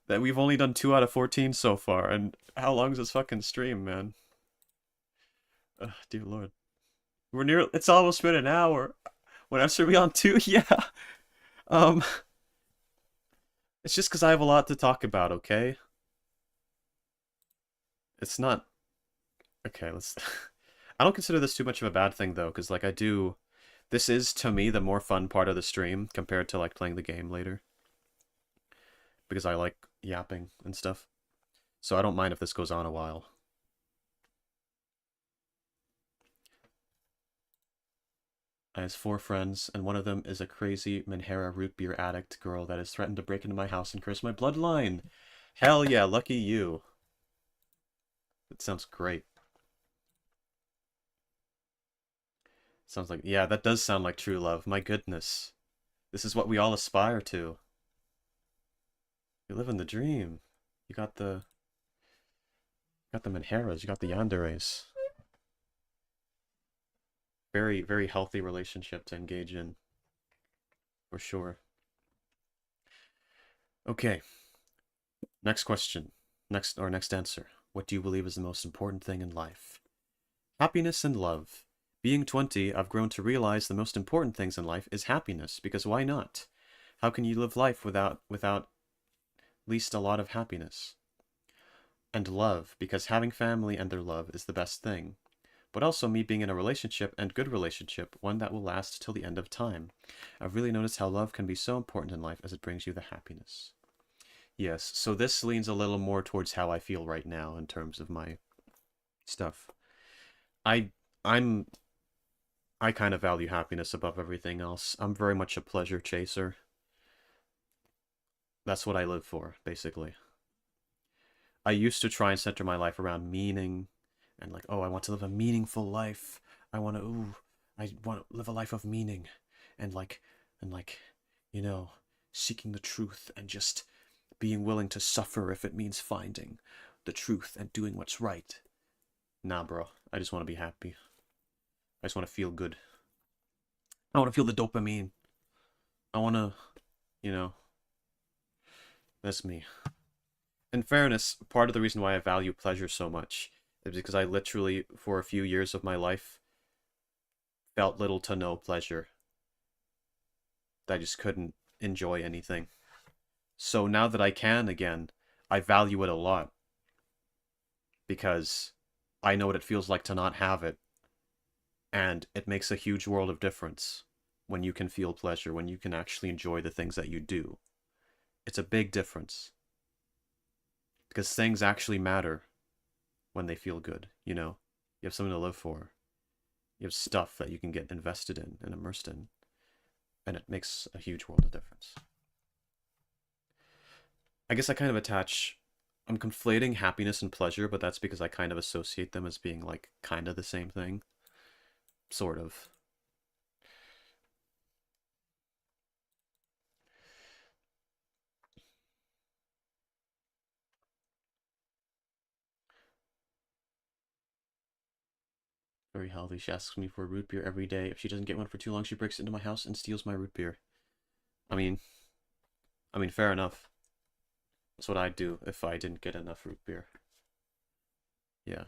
A: That we've only done 2 out of 14 so far, and how long is this fucking stream, man? Dear Lord. It's almost been an hour. What else are we on to? Yeah. Um, it's just because I have a lot to talk about, okay? It's not... Okay, let's... I don't consider this too much of a bad thing, though, because, like, I do... This is, to me, the more fun part of the stream compared to, like, playing the game later. Because I like yapping and stuff. So I don't mind if this goes on a while. I have 4 friends, and one of them is a crazy Menhera root beer addict girl that has threatened to break into my house and curse my bloodline. Hell yeah, lucky you. That sounds great. Sounds like, yeah, that does sound like true love. My goodness. This is what we all aspire to. You live in the dream. You got the Menheras, you got the Yanderes. Very, very healthy relationship to engage in. For sure. Okay. Next question. Next answer. What do you believe is the most important thing in life? Happiness and love. Being 20, I've grown to realize the most important things in life is happiness, because why not? How can you live life without least a lot of happiness? And love, because having family and their love is the best thing. But also me being in a relationship, and good relationship, one that will last till the end of time. I've really noticed how love can be so important in life as it brings you the happiness. Yes, so this leans a little more towards how I feel right now in terms of my stuff. I I'm I kind of value happiness above everything else. I'm very much a pleasure chaser. That's what I live for, basically. I used to try and center my life around meaning and like, oh, I want to live a meaningful life. I want to live a life of meaning and like, you know, seeking the truth and just being willing to suffer if it means finding the truth and doing what's right. Nah, bro. I just want to be happy. I just want to feel good. I want to feel the dopamine. I want to, you know, that's me. In fairness, part of the reason why I value pleasure so much is because I literally, for a few years of my life, felt little to no pleasure. I just couldn't enjoy anything. So now that I can again, I value it a lot because I know what it feels like to not have it. And it makes a huge world of difference when you can feel pleasure, when you can actually enjoy the things that you do. It's a big difference. Because things actually matter when they feel good, you know? You have something to live for. You have stuff that you can get invested in and immersed in. And it makes a huge world of difference. I guess I kind of attach... I'm conflating happiness and pleasure, but that's because I kind of associate them as being, like, kind of the same thing. Sort of. Very healthy. She asks me for a root beer every day. If she doesn't get one for too long, she breaks into my house and steals my root beer. I mean, fair enough. That's what I'd do if I didn't get enough root beer. Yeah.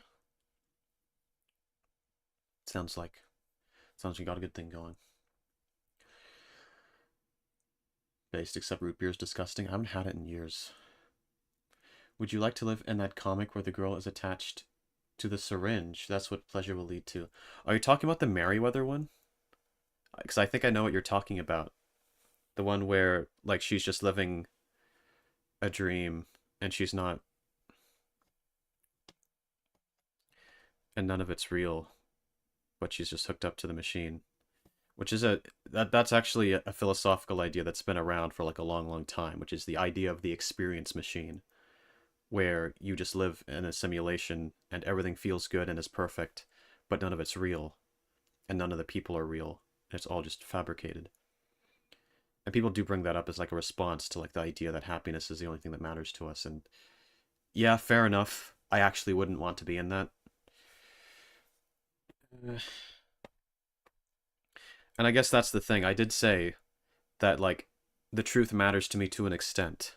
A: Sounds like you got a good thing going. Based, except root beer is disgusting. I haven't had it in years. Would you like to live in that comic where the girl is attached To the syringe. That's what pleasure will lead to. Are you talking about the Merryweather one? Because I think I know what you're talking about. The one where, like, she's just living a dream and she's not, and none of it's real, but she's just hooked up to the machine. Which is that's actually a philosophical idea that's been around for like a long, long time, which is the idea of the experience machine, where you just live in a simulation and everything feels good and is perfect, but none of it's real, and none of the people are real. It's all just fabricated. And people do bring that up as like a response to like the idea that happiness is the only thing that matters to us. And yeah, fair enough. I actually wouldn't want to be in that. And I guess that's the thing. I did say that like the truth matters to me to an extent.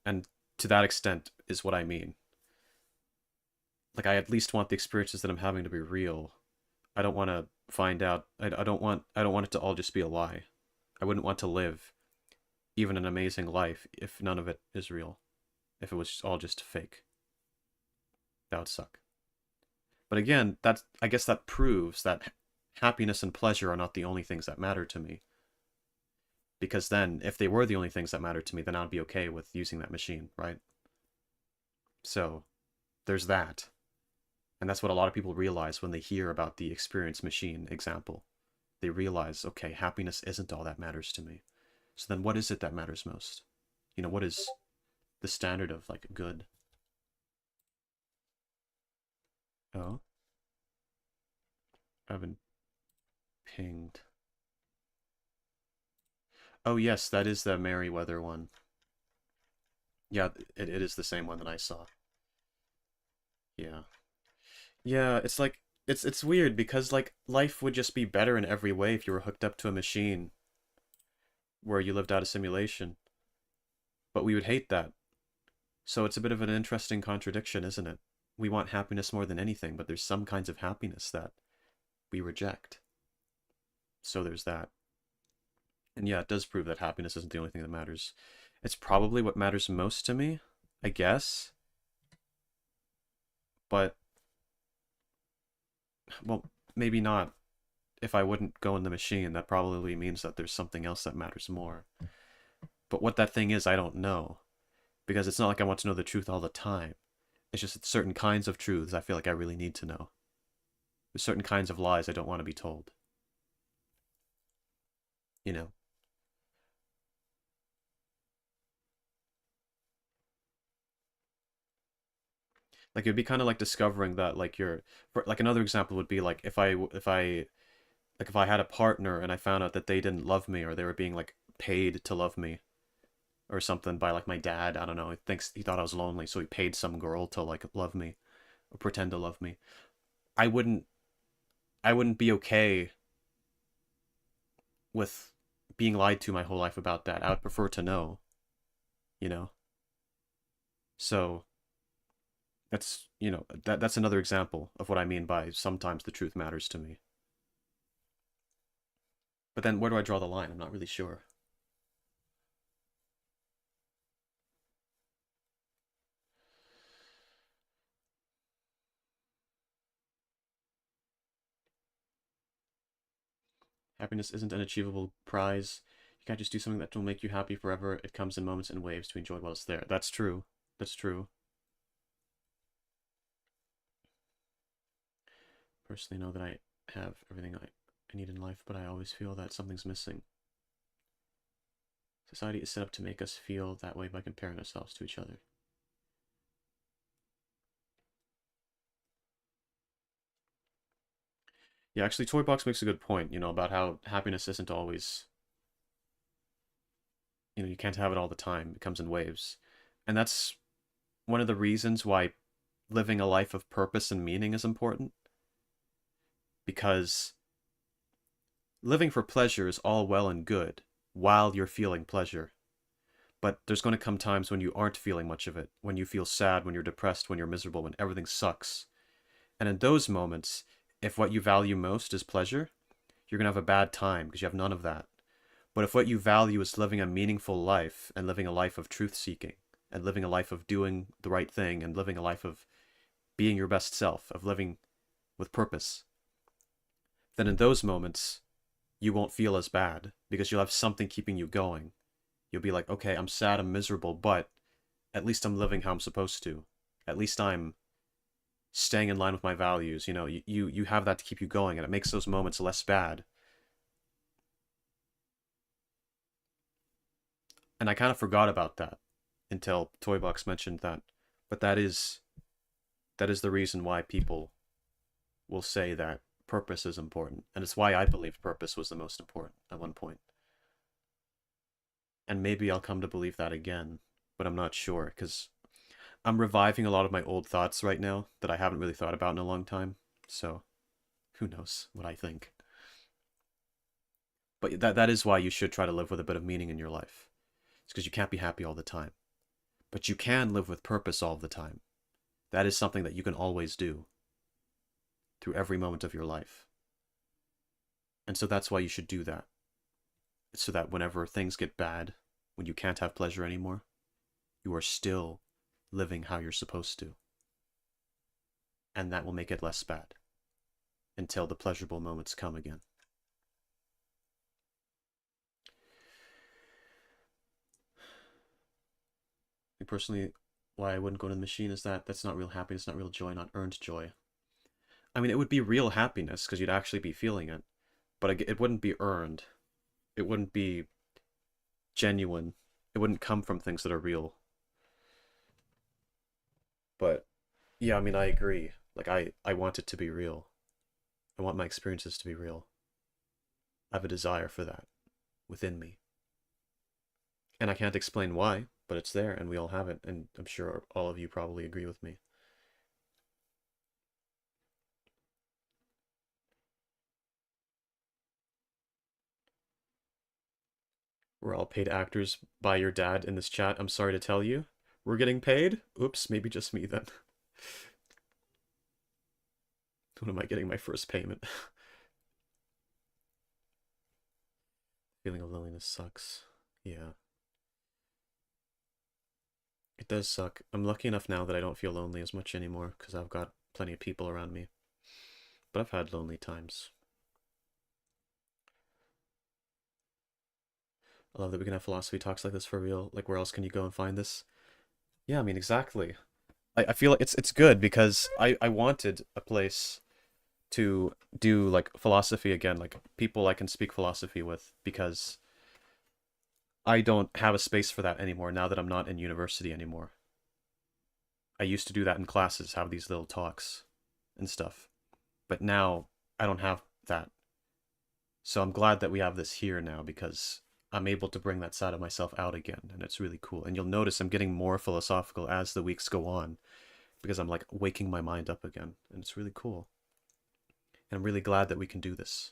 A: And to that extent is what I mean. Like I at least want the experiences that I'm having to be real. I don't want to find out. I don't want it to all just be a lie. I wouldn't want to live even an amazing life if none of it is real. If it was all just fake. That would suck. But again, I guess that proves that happiness and pleasure are not the only things that matter to me. Because then, if they were the only things that mattered to me, then I'd be okay with using that machine, right? So, there's that. And that's what a lot of people realize when they hear about the experience machine example. They realize, okay, happiness isn't all that matters to me. So then what is it that matters most? You know, what is the standard of, like, good? Oh? I've been pinged. Oh, yes, that is the Merryweather one. Yeah, it is the same one that I saw. Yeah. Yeah, it's like it's weird because like life would just be better in every way if you were hooked up to a machine where you lived out a simulation. But we would hate that. So it's a bit of an interesting contradiction, isn't it? We want happiness more than anything, but there's some kinds of happiness that we reject. So there's that. And yeah, it does prove that happiness isn't the only thing that matters. It's probably what matters most to me, I guess. But well, maybe not. If I wouldn't go in the machine, that probably means that there's something else that matters more. But what that thing is, I don't know. Because it's not like I want to know the truth all the time. It's just certain kinds of truths I feel like I really need to know. There's certain kinds of lies I don't want to be told. You know? Like it'd be kind of like discovering that like like another example would be like if I had a partner and I found out that they didn't love me or they were being like paid to love me or something by like my dad, I don't know, he thought I was lonely, so he paid some girl to like love me or pretend to love me. I wouldn't I wouldn't be okay with being lied to my whole life about that. I would prefer to know, you know. So that's that's another example of what I mean by sometimes the truth matters to me. But then where do I draw the line? I'm not really sure. Happiness isn't an achievable prize. You can't just do something that will make you happy forever. It comes in moments and waves to enjoy while it's there. That's true. That's true. Personally know that I have everything I need in life, but I always feel that something's missing. Society is set up to make us feel that way by comparing ourselves to each other. Yeah, actually, Toy Box makes a good point, about how happiness isn't always, you can't have it all the time. It comes in waves. And that's one of the reasons why living a life of purpose and meaning is important. Because living for pleasure is all well and good while you're feeling pleasure. But there's going to come times when you aren't feeling much of it, when you feel sad, when you're depressed, when you're miserable, when everything sucks. And in those moments, if what you value most is pleasure, you're going to have a bad time because you have none of that. But if what you value is living a meaningful life and living a life of truth seeking and living a life of doing the right thing and living a life of being your best self, of living with purpose, then in those moments, you won't feel as bad because you'll have something keeping you going. You'll be like, okay, I'm sad, I'm miserable, but at least I'm living how I'm supposed to. At least I'm staying in line with my values. You know, you have that to keep you going, and it makes those moments less bad. And I kind of forgot about that until Toybox mentioned that. But that is the reason why people will say that purpose is important. And it's why I believed purpose was the most important at one point. And maybe I'll come to believe that again, but I'm not sure, because I'm reviving a lot of my old thoughts right now that I haven't really thought about in a long time. So, who knows what I think. But that is why you should try to live with a bit of meaning in your life. It's because you can't be happy all the time. But you can live with purpose all the time. That is something that you can always do through every moment of your life. And so that's why you should do that. So that whenever things get bad, when you can't have pleasure anymore, you are still living how you're supposed to. And that will make it less bad until the pleasurable moments come again. Me personally, why I wouldn't go to the machine is that that's not real happiness, not real joy, not earned joy. I mean, it would be real happiness because you'd actually be feeling it, but it wouldn't be earned. It wouldn't be genuine. It wouldn't come from things that are real. But yeah, I mean, I agree. Like, I want it to be real. I want my experiences to be real. I have a desire for that within me. And I can't explain why, but it's there and we all have it, and I'm sure all of you probably agree with me. We're all paid actors by your dad in this chat. I'm sorry to tell you. We're getting paid? Oops, maybe just me then. When am I getting my first payment? Feeling of loneliness sucks. Yeah. It does suck. I'm lucky enough now that I don't feel lonely as much anymore because I've got plenty of people around me. But I've had lonely times. I love that we can have philosophy talks like this for real. Like, where else can you go and find this? Yeah, I mean, exactly. I feel like it's good because I wanted a place to do like philosophy again, like people I can speak philosophy with, because I don't have a space for that anymore now that I'm not in university anymore. I used to do that in classes, have these little talks and stuff. But now I don't have that. So I'm glad that we have this here now because I'm able to bring that side of myself out again, and it's really cool. And you'll notice I'm getting more philosophical as the weeks go on because I'm like waking my mind up again, and it's really cool. And I'm really glad that we can do this.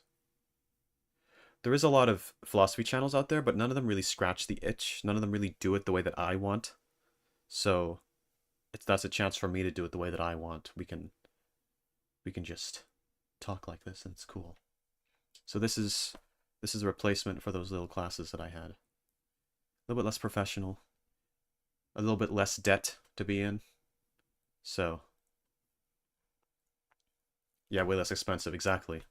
A: There is a lot of philosophy channels out there, but none of them really scratch the itch. None of them really do it the way that I want. So that's a chance for me to do it the way that I want. We can just talk like this, and it's cool. So this is a replacement for those little classes that I had. A little bit less professional, a little bit less debt to be in. So yeah, way less expensive, exactly.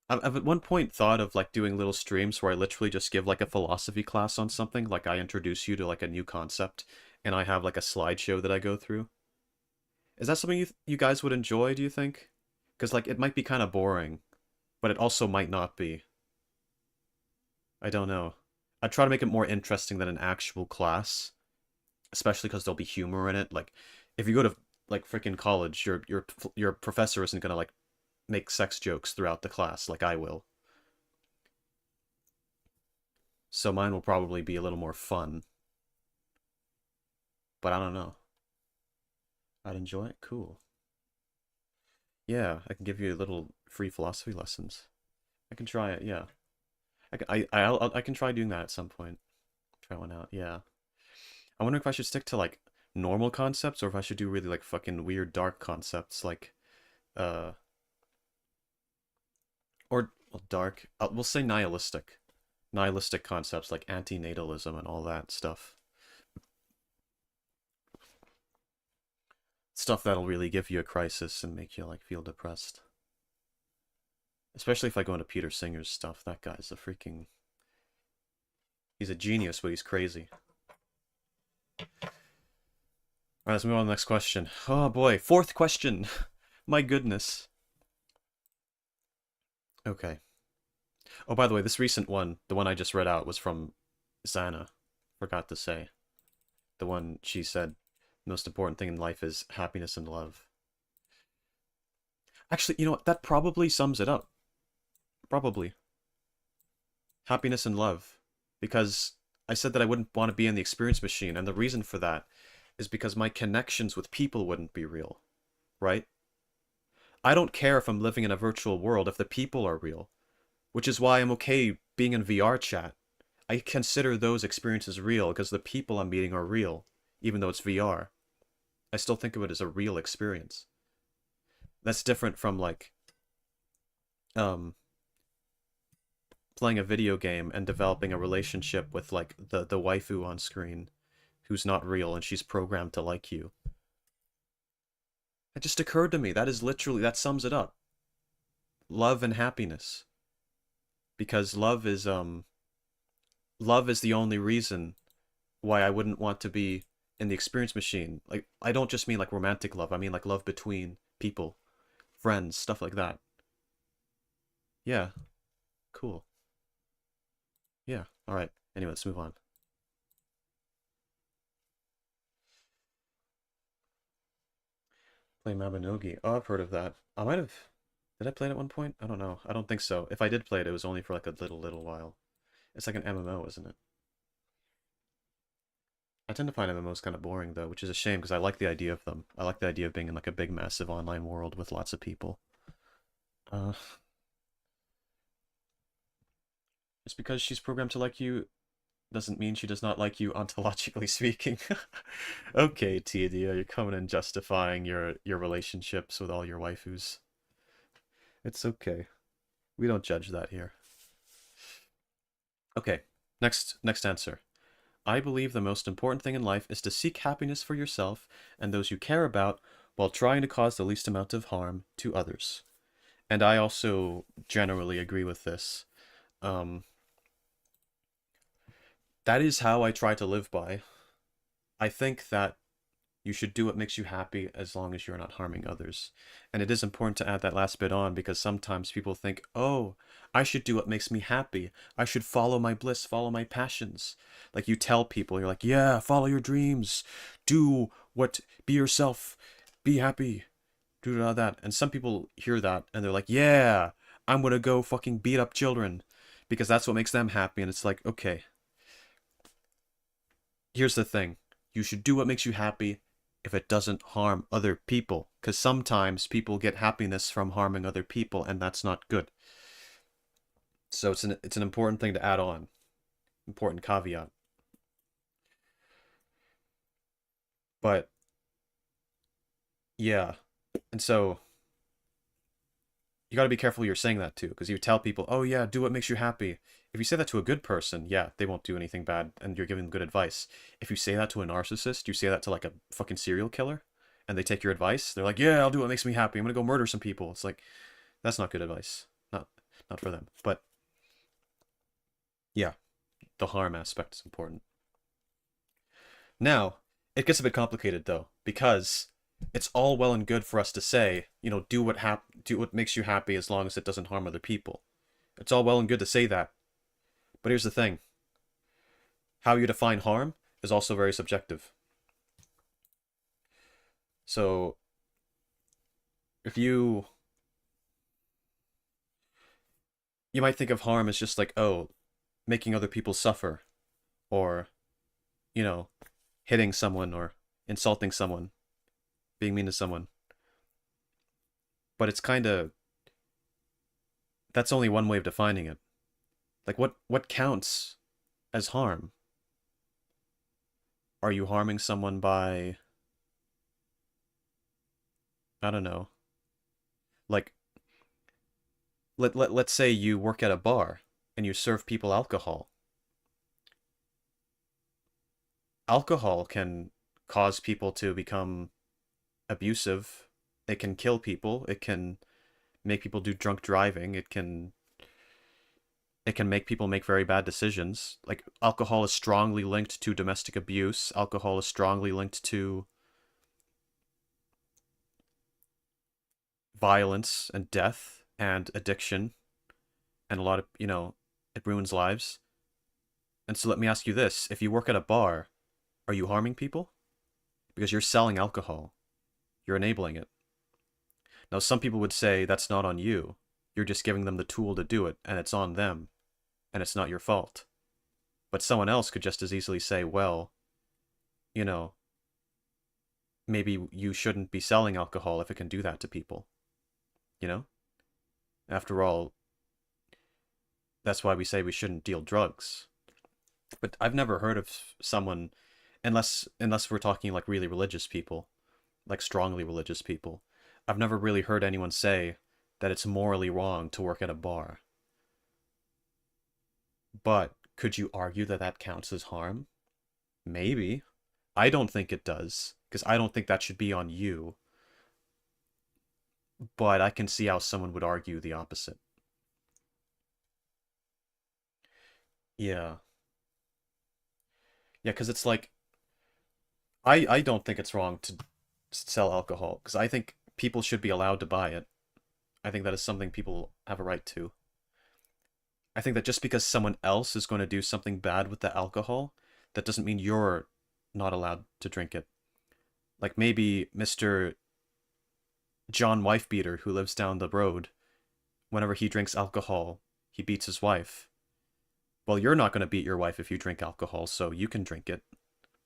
A: I've at one point thought of like doing little streams where I literally just give like a philosophy class on something, like I introduce you to like a new concept, and I have like a slideshow that I go through. Is that something you guys would enjoy, do you think? Because like it might be kind of boring, but it also might not be. I don't know. I'd try to make it more interesting than an actual class, especially because there'll be humor in it. Like if you go to like freaking college, your professor isn't gonna like make sex jokes throughout the class like I will. So mine will probably be a little more fun. But I don't know. I'd enjoy it. Cool. Yeah, I can give you a little free philosophy lessons. I can try it. Yeah, I can try doing that at some point. Try one out. Yeah. I wonder if I should stick to like normal concepts or if I should do really like fucking weird dark concepts like uh or well, dark. We'll say nihilistic. Nihilistic concepts like antinatalism and all that stuff. Stuff that'll really give you a crisis and make you like feel depressed. Especially if I go into Peter Singer's stuff. That guy's a freaking... He's a genius, but he's crazy. Alright, let's move on to the next question. Oh boy, fourth question. My goodness. Okay. Oh, by the way, this recent one, the one I just read out, was from Xana. Forgot to say. The one she said, most important thing in life is happiness and love. Actually, you know what? That probably sums it up. Probably. Happiness and love. Because I said that I wouldn't want to be in the experience machine, and the reason for that is because my connections with people wouldn't be real. Right? I don't care if I'm living in a virtual world if the people are real. Which is why I'm okay being in VR chat. I consider those experiences real because the people I'm meeting are real, even though it's VR. I still think of it as a real experience. That's different from like playing a video game and developing a relationship with like the waifu on screen who's not real and she's programmed to like you. It just occurred to me, that is literally, that sums it up. Love and happiness. Because love is the only reason why I wouldn't want to be in the experience machine. Like, I don't just mean like romantic love, I mean like love between people, friends, stuff like that. Yeah, cool. Yeah, alright. Anyway, let's move on. Play Mabinogi. Oh, I've heard of that. I might have... Did I play it at one point? I don't know. I don't think so. If I did play it, it was only for like a little while. It's like an MMO, isn't it? I tend to find MMOs kind of boring, though, which is a shame, because I like the idea of them. I like the idea of being in like a big, massive online world with lots of people. Uh, just because she's programmed to like you doesn't mean she does not like you ontologically speaking. Okay, Tiadia, you're coming and justifying your relationships with all your waifus. It's okay. We don't judge that here. Okay, next answer. I believe the most important thing in life is to seek happiness for yourself and those you care about while trying to cause the least amount of harm to others. And I also generally agree with this. Um, that is how I try to live by. I think that you should do what makes you happy as long as you're not harming others. And it is important to add that last bit on because sometimes people think, oh, I should do what makes me happy. I should follow my bliss, follow my passions. Like you tell people, you're like, yeah, follow your dreams. Be yourself. Be happy. Do all that. And some people hear that and they're like, yeah, I'm gonna go fucking beat up children because that's what makes them happy. And it's like, okay, here's the thing. You should do what makes you happy if it doesn't harm other people. Because sometimes people get happiness from harming other people, and that's not good. So it's an important thing to add on. Important caveat. But, yeah. And so, you gotta be careful you're saying that too. Because you tell people, oh yeah, do what makes you happy. If you say that to a good person, yeah, they won't do anything bad, and you're giving them good advice. If you say that to a narcissist, you say that to like a fucking serial killer, and they take your advice, they're like, yeah, I'll do what makes me happy. I'm gonna go murder some people. It's like, that's not good advice. Not for them. But, yeah, the harm aspect is important. Now, it gets a bit complicated though, because it's all well and good for us to say, you know, do what makes you happy as long as it doesn't harm other people. It's all well and good to say that. But here's the thing. How you define harm is also very subjective. So, if you might think of harm as just like, oh, making other people suffer, or, you know, hitting someone, or insulting someone, being mean to someone. But it's kind of, that's only one way of defining it. Like, what counts as harm? Are you harming someone by, I don't know, like, let's say you work at a bar and you serve people alcohol. Alcohol can cause people to become abusive. It can kill people. It can make people do drunk driving. It can make people make very bad decisions. Like alcohol is strongly linked to domestic abuse. Alcohol is strongly linked to violence and death and addiction and a lot of, it ruins lives. And so let me ask you this. If you work at a bar, are you harming people? Because you're selling alcohol. You're enabling it. Now, some people would say that's not on you. You're just giving them the tool to do it, and it's on them, and it's not your fault. But someone else could just as easily say, well, you know, maybe you shouldn't be selling alcohol if it can do that to people. You know? After all, that's why we say we shouldn't deal drugs. But I've never heard of someone, unless we're talking like really religious people, like strongly religious people. I've never really heard anyone say that it's morally wrong to work at a bar. But could you argue that that counts as harm? Maybe. I don't think it does, because I don't think that should be on you. But I can see how someone would argue the opposite. Yeah. Yeah, because it's like, I don't think it's wrong to sell alcohol, because I think people should be allowed to buy it. I think that is something people have a right to. I think that just because someone else is going to do something bad with the alcohol, that doesn't mean you're not allowed to drink it. Like maybe Mr. John Wifebeater, who lives down the road, whenever he drinks alcohol, he beats his wife. Well, you're not going to beat your wife if you drink alcohol, so you can drink it.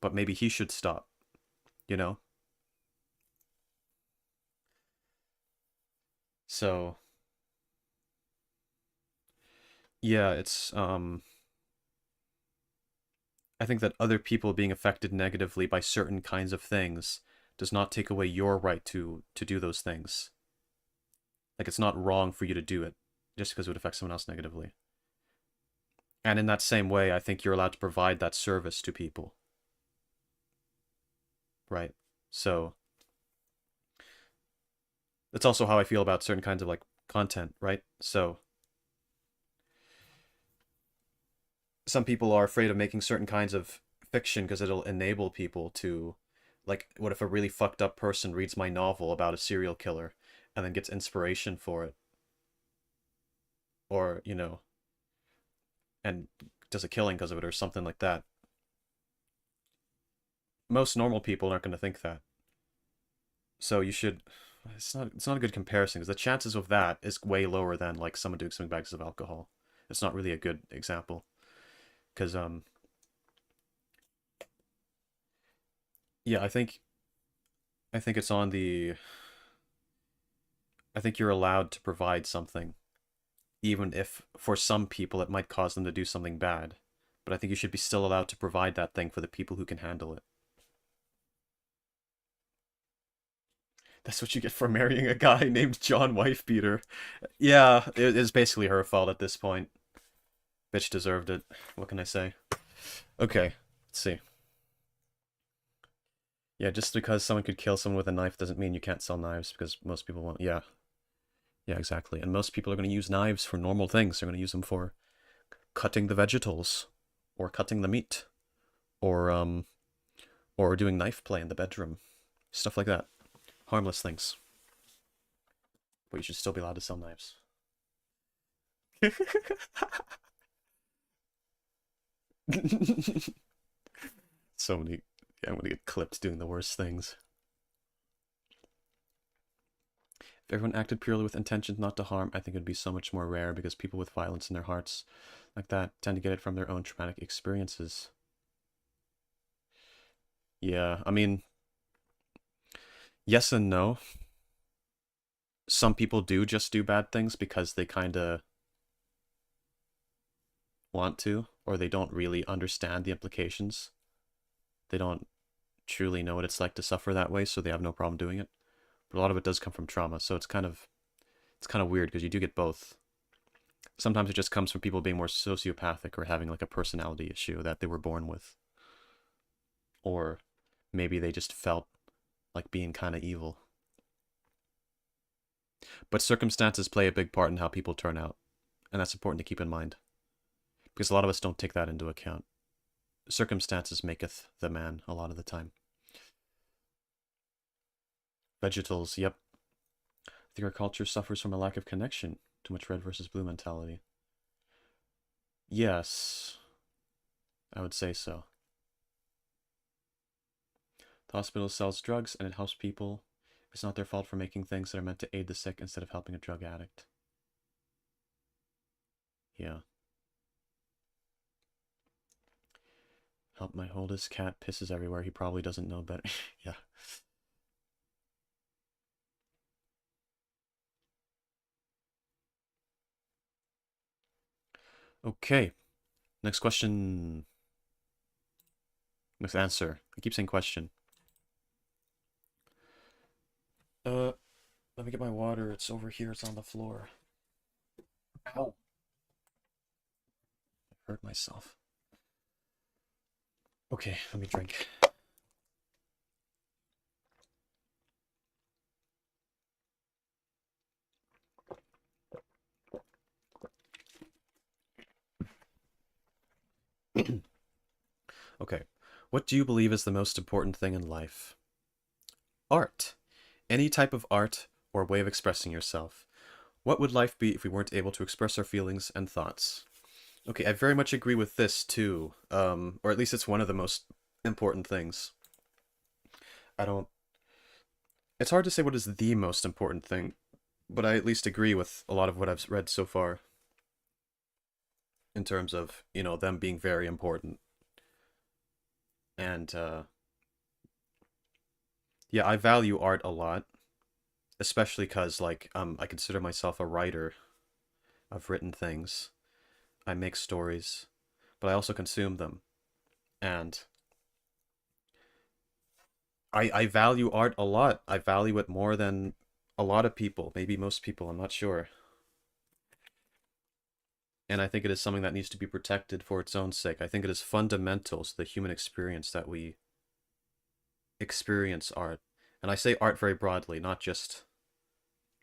A: But maybe he should stop, you know? So, yeah, I think that other people being affected negatively by certain kinds of things does not take away your right to do those things. Like it's not wrong for you to do it just because it would affect someone else negatively. And in that same way, I think you're allowed to provide that service to people, right? So that's also how I feel about certain kinds of like content, right? So some people are afraid of making certain kinds of fiction because it'll enable people to, like, what if a really fucked up person reads my novel about a serial killer and then gets inspiration for it, or and does a killing because of it or something like that? Most normal people aren't going to think that. So you should. It's not a good comparison because the chances of that is way lower than like someone doing something bad because of alcohol. It's not really a good example because yeah, I think it's on the. I think you're allowed to provide something, even if for some people it might cause them to do something bad. But I think you should be still allowed to provide that thing for the people who can handle it. That's what you get for marrying a guy named John Wifebeater. Yeah, it is basically her fault at this point. Bitch deserved it. What can I say? Okay, let's see. Yeah, just because someone could kill someone with a knife doesn't mean you can't sell knives because most people won't. Yeah, yeah, exactly. And most people are going to use knives for normal things. They're going to use them for cutting the vegetables, or cutting the meat, or or doing knife play in the bedroom, stuff like that. Harmless things. But you should still be allowed to sell knives. So many. Yeah, I'm gonna get clipped doing the worst things. If everyone acted purely with intentions not to harm, I think it would be so much more rare because people with violence in their hearts like that tend to get it from their own traumatic experiences. Yeah, I mean, yes and no. Some people do just do bad things because they kind of want to, or they don't really understand the implications. They don't truly know what it's like to suffer that way, so they have no problem doing it. But a lot of it does come from trauma, so it's kind of weird because you do get both. Sometimes it just comes from people being more sociopathic or having like a personality issue that they were born with, or maybe they just felt like being kind of evil. But circumstances play a big part in how people turn out, and that's important to keep in mind, because a lot of us don't take that into account. Circumstances maketh the man a lot of the time. Vegetals, yep. I think our culture suffers from a lack of connection. Too much red versus blue mentality. Yes, I would say so. The hospital sells drugs and it helps people. It's not their fault for making things that are meant to aid the sick instead of helping a drug addict. Yeah. Help my oldest cat pisses everywhere. He probably doesn't know better. Yeah. Okay. Next question. Next answer. I keep saying question. Let me get my water. It's over here. It's on the floor. Ow. I hurt myself. Okay, let me drink. Okay. What do you believe is the most important thing in life? Art. Any type of art or way of expressing yourself. What would life be if we weren't able to express our feelings and thoughts? Okay, I very much agree with this too. Or at least it's one of the most important things. I don't... It's hard to say what is the most important thing, but I at least agree with a lot of what I've read so far in terms of, them being very important. And, yeah, I value art a lot, especially because, like, I consider myself a writer. I've written things. I make stories, but I also consume them. And I value art a lot. I value it more than a lot of people, maybe most people, I'm not sure. And I think it is something that needs to be protected for its own sake. I think it is fundamental to the human experience that we experience art. And I say art very broadly, not just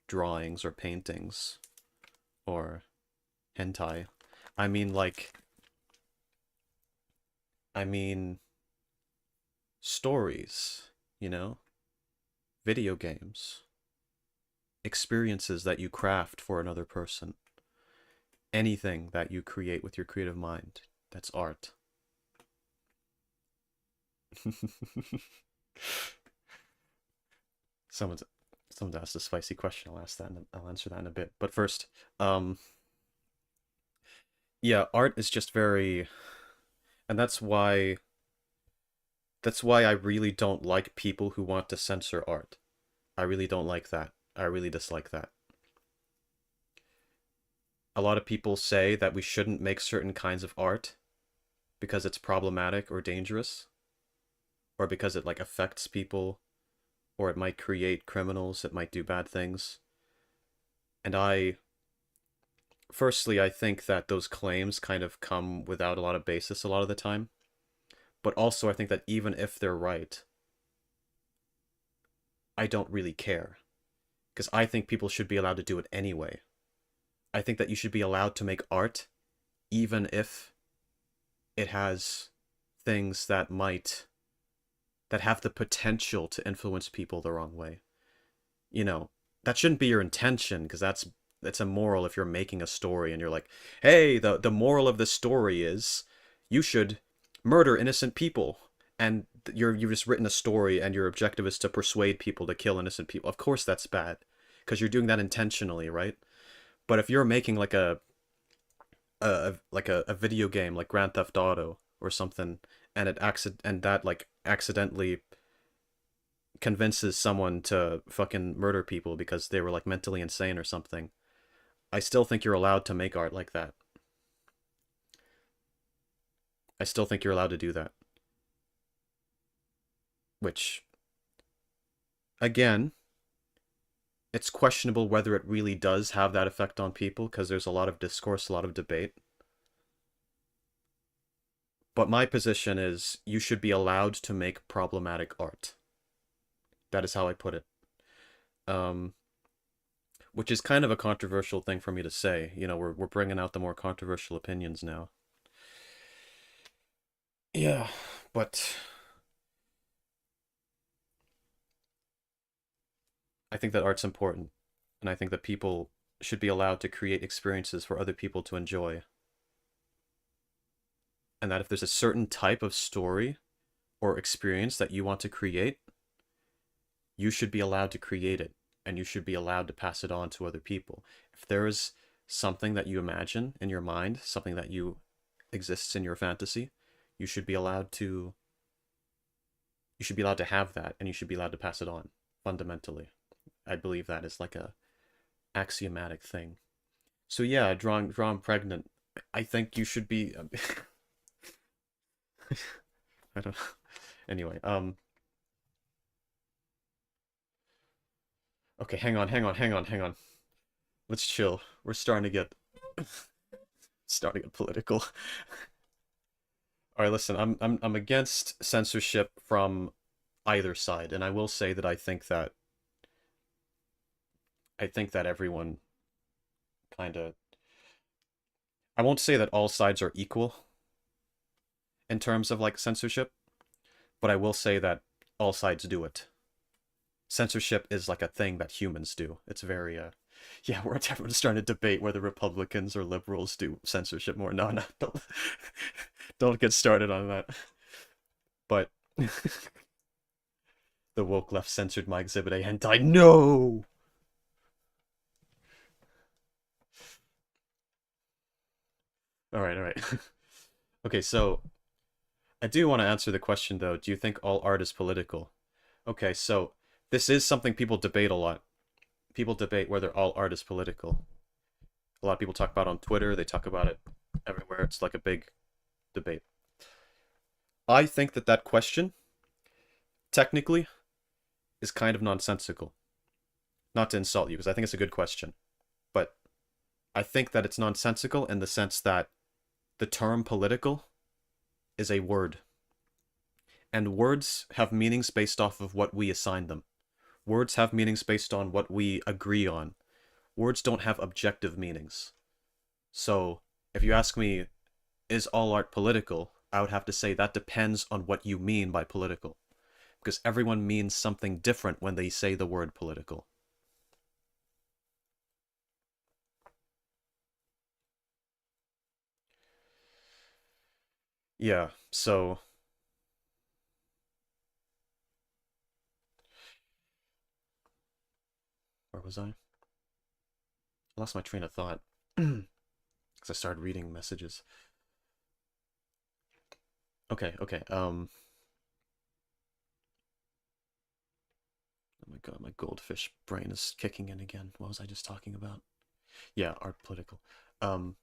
A: drawings or paintings or hentai. I mean, like, I mean, stories, video games, experiences that you craft for another person, anything that you create with your creative mind. That's art. Someone's someone's asked a spicy question. I'll answer that in a bit. But first, yeah, art is just very, and that's why I really don't like people who want to censor art. I really don't like that. I really dislike that. A lot of people say that we shouldn't make certain kinds of art because it's problematic or dangerous, or because it like affects people, or it might create criminals, it might do bad things. And firstly, I think that those claims kind of come without a lot of basis a lot of the time. But also, I think that even if they're right, I don't really care. Because I think people should be allowed to do it anyway. I think that you should be allowed to make art, even if it has things that have the potential to influence people the wrong way. That shouldn't be your intention, because that's immoral if you're making a story and you're like, hey, the moral of this story is you should murder innocent people, and you've just written a story and your objective is to persuade people to kill innocent people. Of course that's bad, because you're doing that intentionally, right? But if you're making like a video game like Grand Theft Auto or something, and that like accidentally convinces someone to fucking murder people because they were like mentally insane or something, I still think you're allowed to make art like that. I still think you're allowed to do that. Which, again, it's questionable whether it really does have that effect on people, because there's a lot of discourse, a lot of debate. But my position is you should be allowed to make problematic art. That is how I put it. Um, which is kind of a controversial thing for me to say. You know, we're bringing out the more controversial opinions now. Yeah, but I think that art's important, and I think that people should be allowed to create experiences for other people to enjoy. And that if there's a certain type of story or experience that you want to create, you should be allowed to create it, and you should be allowed to pass it on to other people. If there is something that you imagine in your mind, something that you exists in your fantasy, you should be allowed to have that, and you should be allowed to pass it on fundamentally. I believe that is like a axiomatic thing. So yeah, drawn pregnant. I think you should be. I don't. Anyway, okay, hang on. Let's chill. We're starting to get political. All right, listen. I'm against censorship from either side, and I will say that I think that everyone kind of. I won't say that all sides are equal in terms of like censorship, but I will say that all sides do it. Censorship is like a thing that humans do. It's very yeah, we're everyone's starting to debate whether Republicans or liberals do censorship more. No, no, don't get started on that. But the woke left censored my Exhibit A hentai. No. All right. Okay, so I do want to answer the question though. Do you think all art is political? Okay, so this is something people debate a lot. People debate whether all art is political. A lot of people talk about it on Twitter, they talk about it everywhere. It's like a big debate. I think that that question, technically, is kind of nonsensical. Not to insult you, because I think it's a good question. But I think that it's nonsensical in the sense that the term political is a word. And words have meanings based off of what we assign them. Words have meanings based on what we agree on. Words don't have objective meanings. So, if you ask me, is all art political? I would have to say that depends on what you mean by political. Because everyone means something different when they say the word political. Yeah, so where was I? I lost my train of thought. Because I started reading messages. Okay. Oh my god, my goldfish brain is kicking in again. What was I just talking about? Yeah, art political. Um,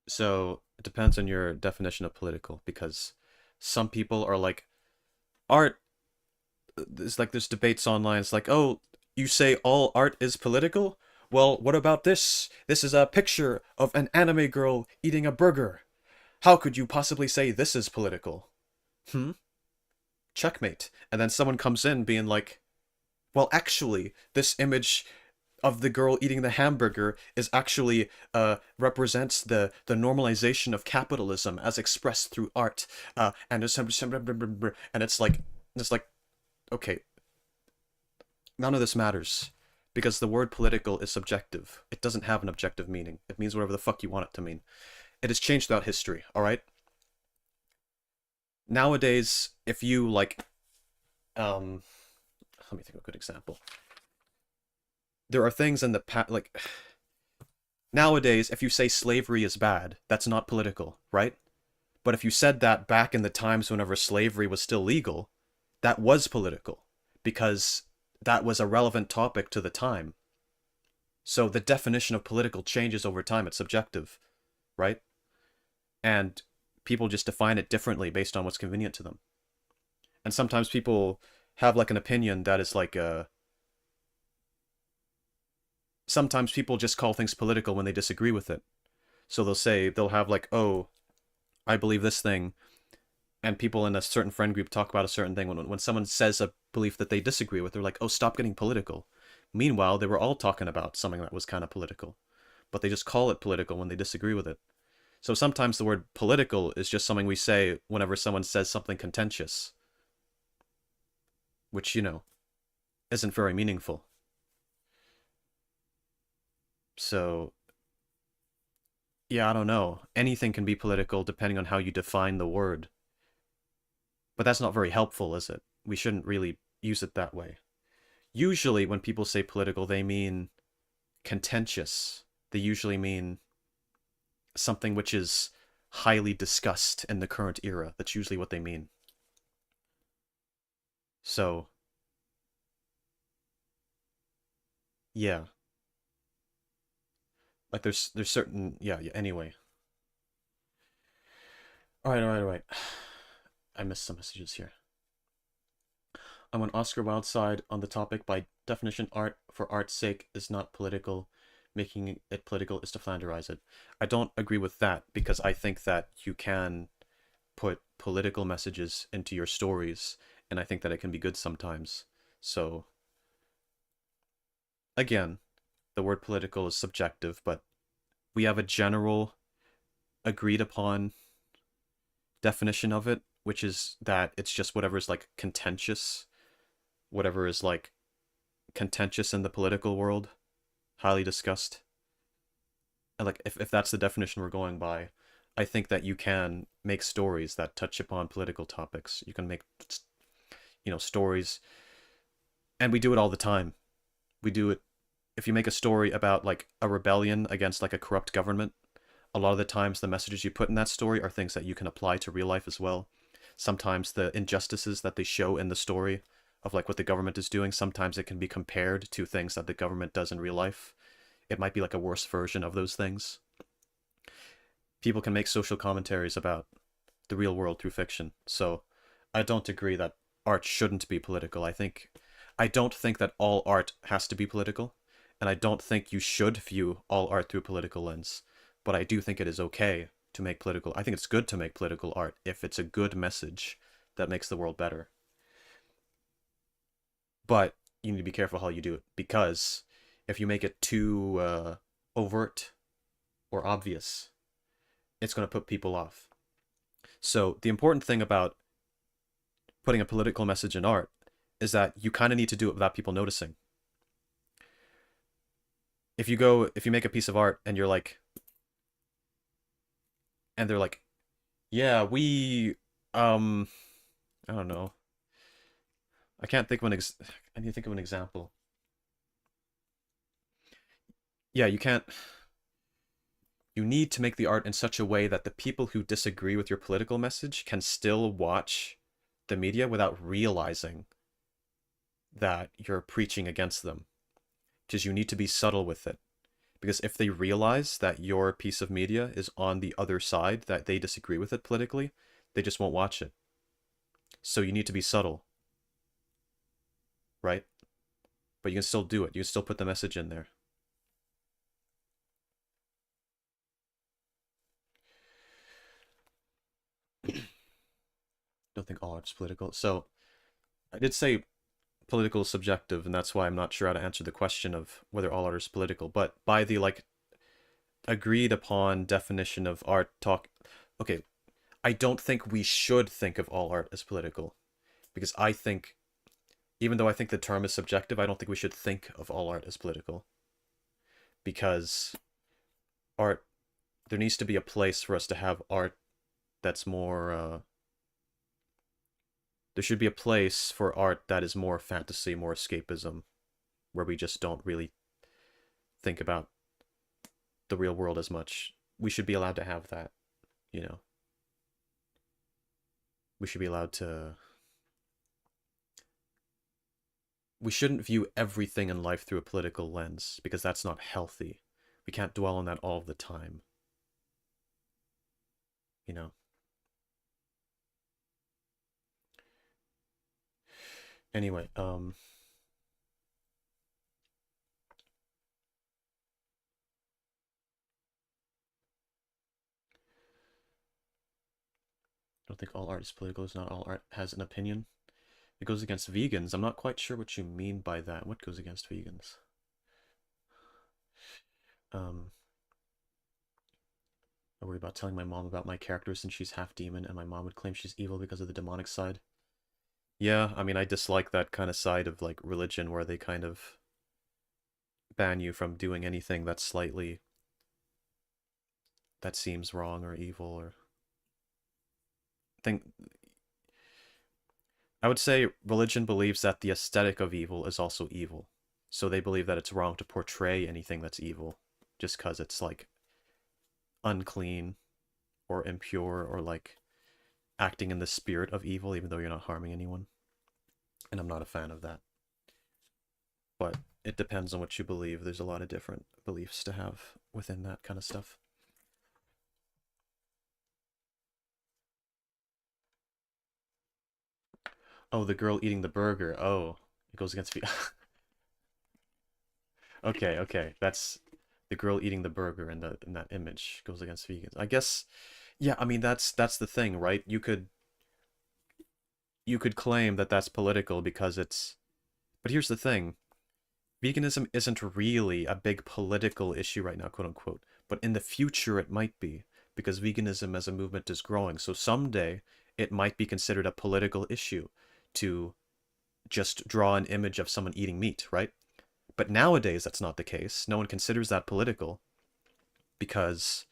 A: so it depends on your definition of political because some people are like art. It's like there's debates online. It's like, oh, you say all art is political? Well, what about this? This is a picture of an anime girl eating a burger. How could you possibly say this is political? Hmm? Checkmate. And then someone comes in being like, well, actually, this image of the girl eating the hamburger is actually represents the normalization of capitalism as expressed through art, and it's like okay, none of this matters because the word political is subjective. It doesn't have an objective meaning. It means whatever the fuck you want it to mean. It has changed throughout history. All right. Nowadays, if you like, um, let me think of a good example. There are things in the past like nowadays, if you say slavery is bad, that's not political, right? But if you said that back in the times whenever slavery was still legal, that was political because that was a relevant topic to the time. So the definition of political changes over time. It's subjective, right? And people just define it differently based on what's convenient to them. And sometimes people have like an opinion that is like sometimes people just call things political when they disagree with it. So they'll have like, "Oh, I believe this thing and people in a certain friend group talk about a certain thing. When someone says a belief that they disagree with, they're like, "Oh, stop getting political." Meanwhile, they were all talking about something that was kind of political, but they just call it political when they disagree with it. So sometimes the word political is just something we say whenever someone says something contentious, which, isn't very meaningful. So, yeah, I don't know. Anything can be political depending on how you define the word. But that's not very helpful, is it? We shouldn't really use it that way. Usually, when people say political, they mean contentious. They usually mean something which is highly discussed in the current era. That's usually what they mean. So, yeah. Like there's certain yeah, anyway. All right. I missed some messages here. I'm on Oscar Wilde's side on the topic. By definition, art for art's sake is not political. Making it political is to flanderize it. I don't agree with that because I think that you can put political messages into your stories, and I think that it can be good sometimes. So, again, the word political is subjective, but we have a general agreed upon definition of it, which is that it's just whatever is like contentious, whatever is like contentious in the political world, highly discussed. And like if that's the definition we're going by, I think that you can make stories that touch upon political topics. You can make stories, and we do it all the time. We do it if you make a story about like a rebellion against like a corrupt government. A lot of the times the messages you put in that story are things that you can apply to real life as well. Sometimes the injustices that they show in the story of like what the government is doing, sometimes it can be compared to things that the government does in real life. It might be like a worse version of those things. People can make social commentaries about the real world through fiction. So I don't agree that art shouldn't be political. I don't think that all art has to be political, and I don't think you should view all art through a political lens. But I do think it is okay to make political. I think it's good to make political art if it's a good message that makes the world better. But you need to be careful how you do it because if you make it too overt or obvious, it's going to put people off. So the important thing about putting a political message in art is that you kind of need to do it without people noticing. If you make a piece of art and you're like, and they're like, yeah, um, I don't know. I can't think of I need to think of an example. Yeah, you need to make the art in such a way that the people who disagree with your political message can still watch the media without realizing that you're preaching against them. Because you need to be subtle with it. Because if they realize that your piece of media is on the other side, that they disagree with it politically, they just won't watch it. So you need to be subtle, right? But you can still do it. You can still put the message in there. Don't think all art's political. So I did say political is subjective, and that's why I'm not sure how to answer the question of whether all art is political. But by the like agreed upon definition of art talk, okay, I don't think we should think of all art as political because I think even though I think the term is subjective, I don't think we should think of all art as political because art there needs to be a place for us to have art that's more there should be a place for art that is more fantasy, more escapism, where we just don't really think about the real world as much. We should be allowed to have that, you know. We should be allowed to we shouldn't view everything in life through a political lens because that's not healthy. We can't dwell on that all the time, you know. Anyway, don't think all art is political, is not all art has an opinion. It goes against vegans. I'm not quite sure what you mean by that. What goes against vegans? Um, I worry about telling my mom about my character since she's half demon, and my mom would claim she's evil because of the demonic side. Yeah, I mean, I dislike that kind of side of, like, religion where they kind of ban you from doing anything that's slightly... that seems wrong or evil or... think... I would say religion believes that the aesthetic of evil is also evil. So they believe that it's wrong to portray anything that's evil just because it's, like, unclean or impure or, like, acting in the spirit of evil even though you're not harming anyone. And I'm not a fan of that. But it depends on what you believe. There's a lot of different beliefs to have within that kind of stuff. Oh, the girl eating the burger. Oh, it goes against... Okay, okay. That's the girl eating the burger in that image goes against vegans. I guess, yeah, I mean that's the thing, right? You could claim that that's political because it's... But here's the thing. Veganism isn't really a big political issue right now, quote unquote. But in the future it might be, because veganism as a movement is growing. So someday it might be considered a political issue to just draw an image of someone eating meat, right? But nowadays that's not the case. No one considers that political because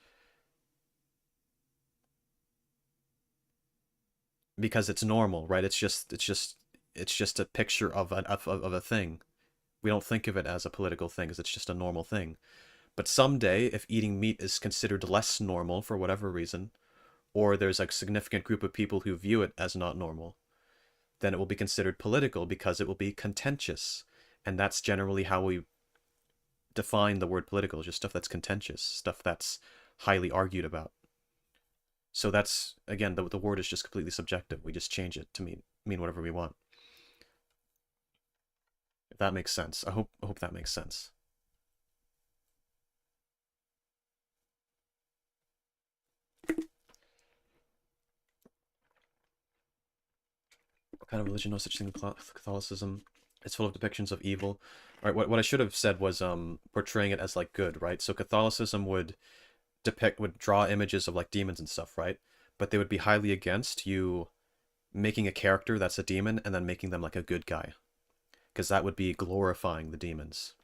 A: it's normal, right? It's just a picture of a thing. We don't think of it as a political thing, because it's just a normal thing. But someday, if eating meat is considered less normal for whatever reason, or there's a significant group of people who view it as not normal, then it will be considered political because it will be contentious. And that's generally how we define the word political, just stuff that's contentious, stuff that's highly argued about. So that's, again, the word is just completely subjective. We just change it to mean whatever we want. If that makes sense. I hope that makes sense. What kind of religion? No such thing as Catholicism. It's full of depictions of evil. All right, what I should have said was portraying it as like good, right? So Catholicism would draw images of like demons and stuff, right? But they would be highly against you making a character that's a demon and then making them like a good guy, because that would be glorifying the demons.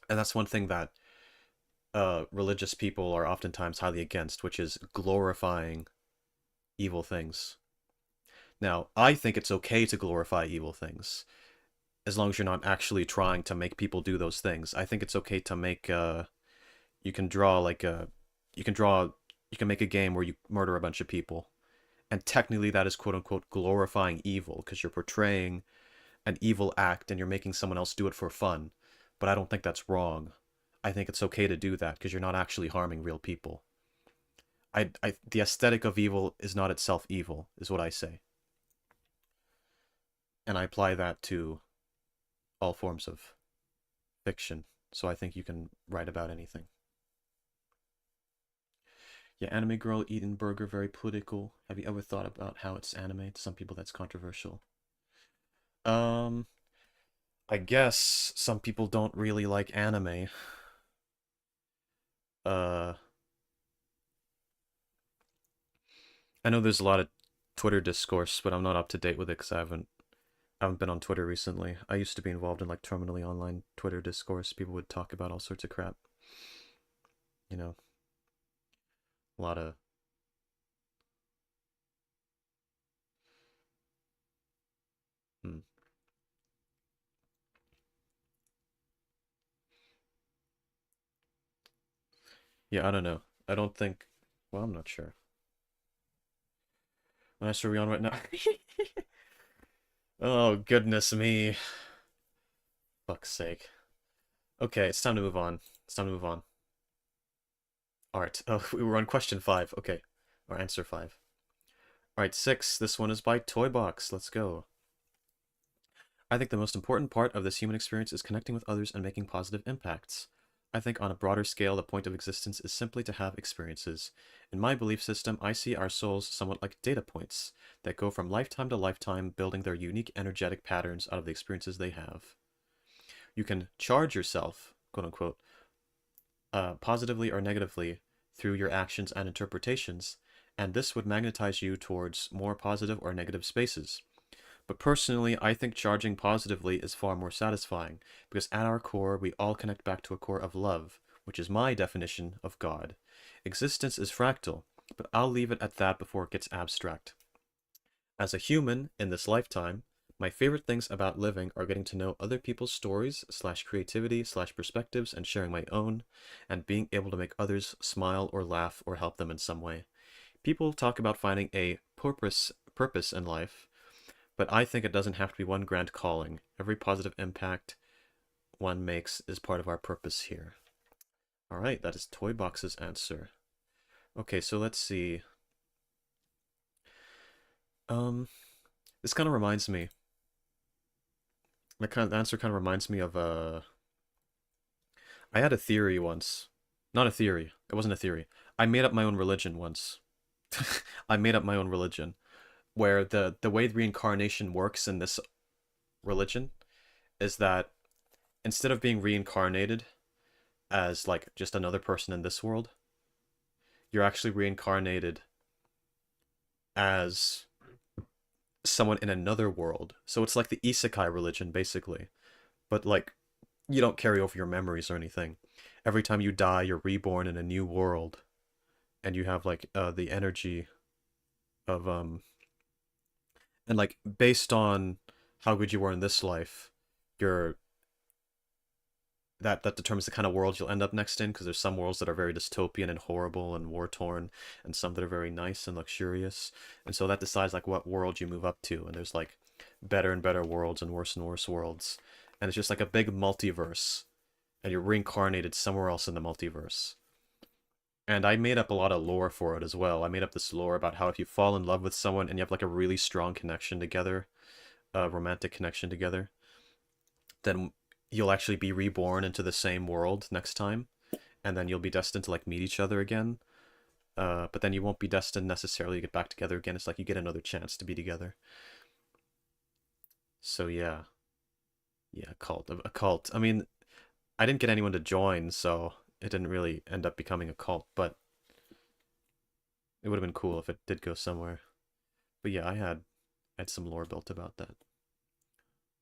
A: And that's one thing that religious people are oftentimes highly against, which is glorifying evil things. Now, I think it's okay to glorify evil things, as long as you're not actually trying to make people do those things. I think it's okay to make you can draw like a you can draw you can make a game where you murder a bunch of people. And technically that is quote unquote glorifying evil because you're portraying an evil act and you're making someone else do it for fun. But I don't think that's wrong. I think it's okay to do that because you're not actually harming real people. The aesthetic of evil is not itself evil, is what I say. And I apply that to all forms of fiction. So I think you can write about anything. Yeah, anime girl eating burger, very political. Have you ever thought about how it's anime? To some people that's controversial. Um, I guess some people don't really like anime. Uh, I know there's a lot of Twitter discourse, but I'm not up to date with it because I haven't been on Twitter recently. I used to be involved in like terminally online Twitter discourse. People would talk about all sorts of crap. You know, a lot of... Hmm. Yeah, I don't know. I don't think... Well, I'm not sure. How much are we on right now? Oh, goodness me. Fuck's sake. Okay, it's time to move on. It's time to move on. Alright. Oh, we were on question 5. Okay. Or answer 5. Alright, 6. This one is by Toybox. Let's go. I think the most important part of this human experience is connecting with others and making positive impacts. I think on a broader scale, the point of existence is simply to have experiences. In my belief system, I see our souls somewhat like data points that go from lifetime to lifetime, building their unique energetic patterns out of the experiences they have. You can charge yourself, quote unquote, positively or negatively through your actions and interpretations, and this would magnetize you towards more positive or negative spaces. But personally, I think charging positively is far more satisfying, because at our core, we all connect back to a core of love, which is my definition of God. Existence is fractal, but I'll leave it at that before it gets abstract. As a human, in this lifetime, my favorite things about living are getting to know other people's stories, slash creativity, slash perspectives, and sharing my own, and being able to make others smile or laugh or help them in some way. People talk about finding a purpose in life, but I think it doesn't have to be one grand calling. Every positive impact one makes is part of our purpose here. All right, that is Toybox's answer. Okay, so let's see. This kind of reminds me. The answer kind of reminds me of I had a theory once. Not a theory. It wasn't a theory. I made up my own religion once. I made up my own religion where the way reincarnation works in this religion is that instead of being reincarnated as like just another person in this world, you're actually reincarnated as someone in another world. So it's like the isekai religion basically. But like you don't carry over your memories or anything. Every time you die, you're reborn in a new world and you have like the energy of and like based on how good you were in this life, you're that determines the kind of world you'll end up next in because there's some worlds that are very dystopian and horrible and war torn and some that are very nice and luxurious, and so that decides like what world you move up to, and there's like better and better worlds and worse worlds, and it's just like a big multiverse, and you're reincarnated somewhere else in the multiverse. And I made up a lot of lore for it as well. I made up this lore about how if you fall in love with someone and you have like a really strong connection together, a romantic connection together, then you'll actually be reborn into the same world next time, and then you'll be destined to like meet each other again. But then you won't be destined necessarily to get back together again. It's like you get another chance to be together. So yeah, yeah, a cult. I mean, I didn't get anyone to join, so it didn't really end up becoming a cult. But it would have been cool if it did go somewhere. But yeah, I had some lore built about that.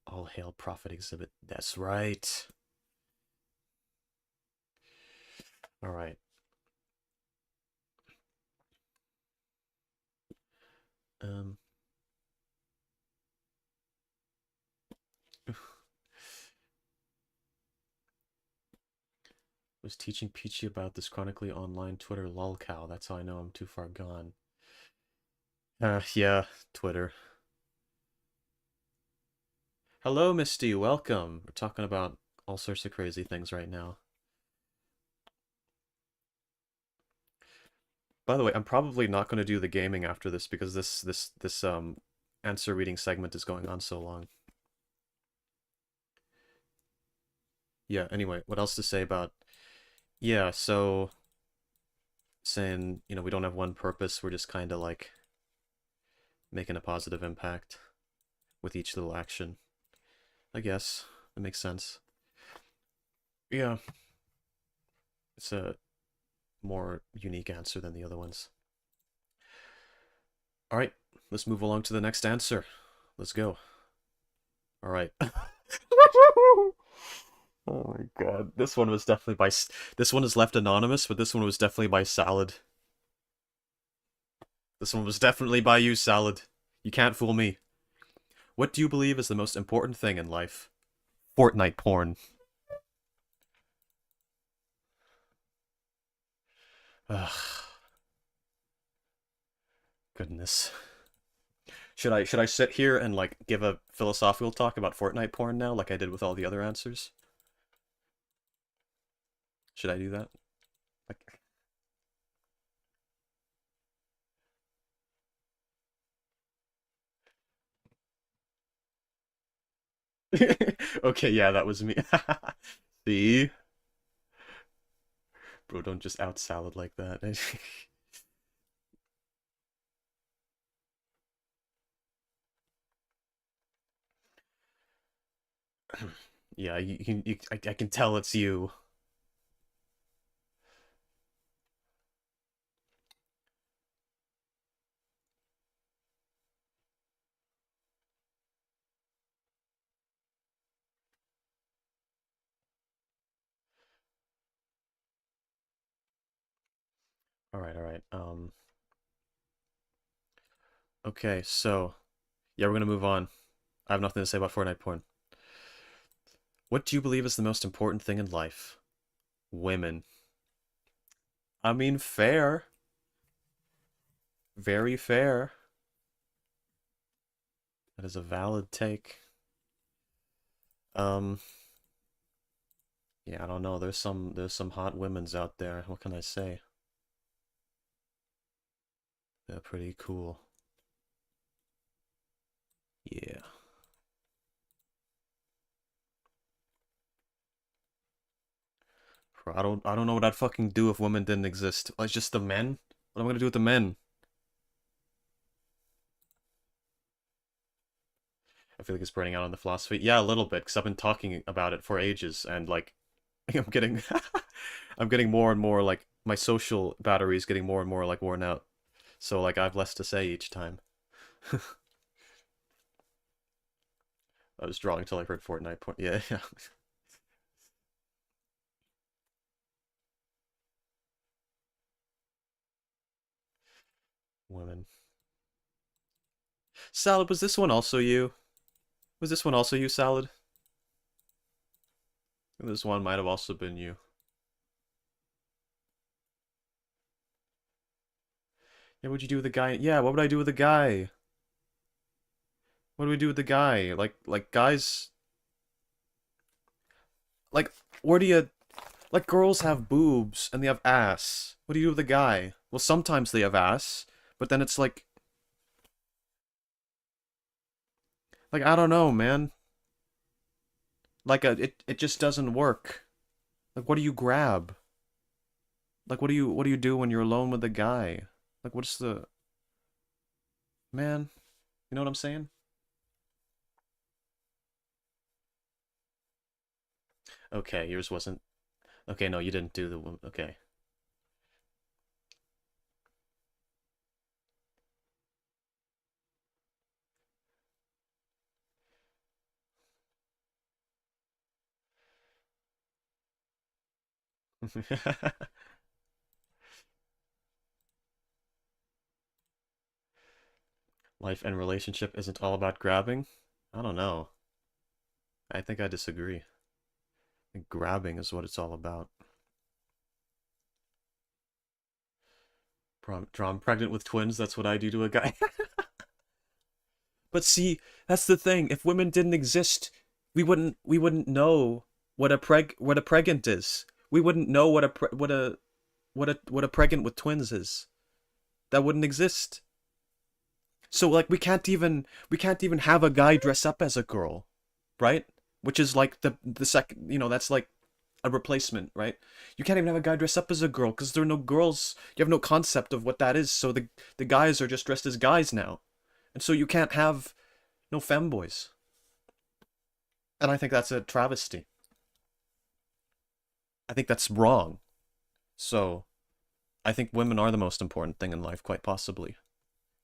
A: All hail Prophet Exhibit. That's right. All right. Um. Was teaching Peachy about this chronically online Twitter lolcow. That's how I know I'm too far gone. Yeah, Twitter. Hello, Misty. Welcome. We're talking about all sorts of crazy things right now. By the way, I'm probably not going to do the gaming after this because this answer reading segment is going on so long. Yeah, anyway, what else to say about yeah, so saying, we don't have one purpose, we're just kind of like making a positive impact with each little action. I guess it makes sense. Yeah, it's a more unique answer than the other ones. All right, let's move along to the next answer. Let's go. All right. Oh my god. This one was definitely by this one is left anonymous, but this one was definitely by Salad. This one was definitely by you, Salad. You can't fool me. What do you believe is the most important thing in life? Fortnite porn. Ugh, goodness. Should I sit here and like give a philosophical talk about Fortnite porn now, like I did with all the other answers? Should I do that? Like... Okay, yeah, that was me. See? Bro, don't just out salad like that. Yeah, I can tell it's you. All right, all right. Okay, so yeah, we're gonna move on. I have nothing to say about Fortnite porn. What do you believe is the most important thing in life? Women. I mean, fair. Very fair. That is a valid take. Um, yeah, I don't know. There's some hot women's out there. What can I say? They're pretty cool. Yeah. Bro, I don't know what I'd fucking do if women didn't exist. Like just the men? What am I gonna do with the men? I feel like it's burning out on the philosophy. Yeah, a little bit, because I've been talking about it for ages, and like I'm getting I'm getting more and more like my social battery is getting more and more like worn out. So like I have less to say each time. I was drawing till I heard Fortnite point. Yeah, yeah. Women. Salad, was this one also you? Was this one also you, Salad? This one might have also been you. Yeah, what'd you do with the guy? Yeah, what would I do with the guy? What do we do with the guy? Like guys, like where do you like girls have boobs and they have ass. What do you do with the guy? Well, sometimes they have ass, but then it's like I don't know, man. Like it just doesn't work. Like what do you grab? Like what do you do when you're alone with the guy? Like what's the man? You know what I'm saying? Okay, yours wasn't. Okay, no, you didn't do the. Okay. Life and relationship isn't all about grabbing? I don't know. I think I disagree. I think grabbing is what it's all about. I'm pregnant with twins, that's what I do to a guy. But see, that's the thing. If women didn't exist, we wouldn't know what a pregnant is. We wouldn't know what a pregnant with twins is. That wouldn't exist. So like we can't even have a guy dress up as a girl, right? Which is like the second, that's like a replacement, right? You can't even have a guy dress up as a girl because there are no girls. You have no concept of what that is. So the guys are just dressed as guys now, and so you can't have no femboys. And I think that's a travesty. I think that's wrong. So I think women are the most important thing in life, quite possibly,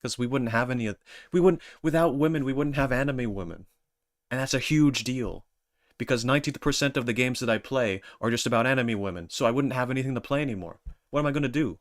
A: because we wouldn't have any of we wouldn't without women we wouldn't have anime women, and that's a huge deal. Because 90% of the games that I play are just about anime women, so I wouldn't have anything to play anymore. What am I gonna do?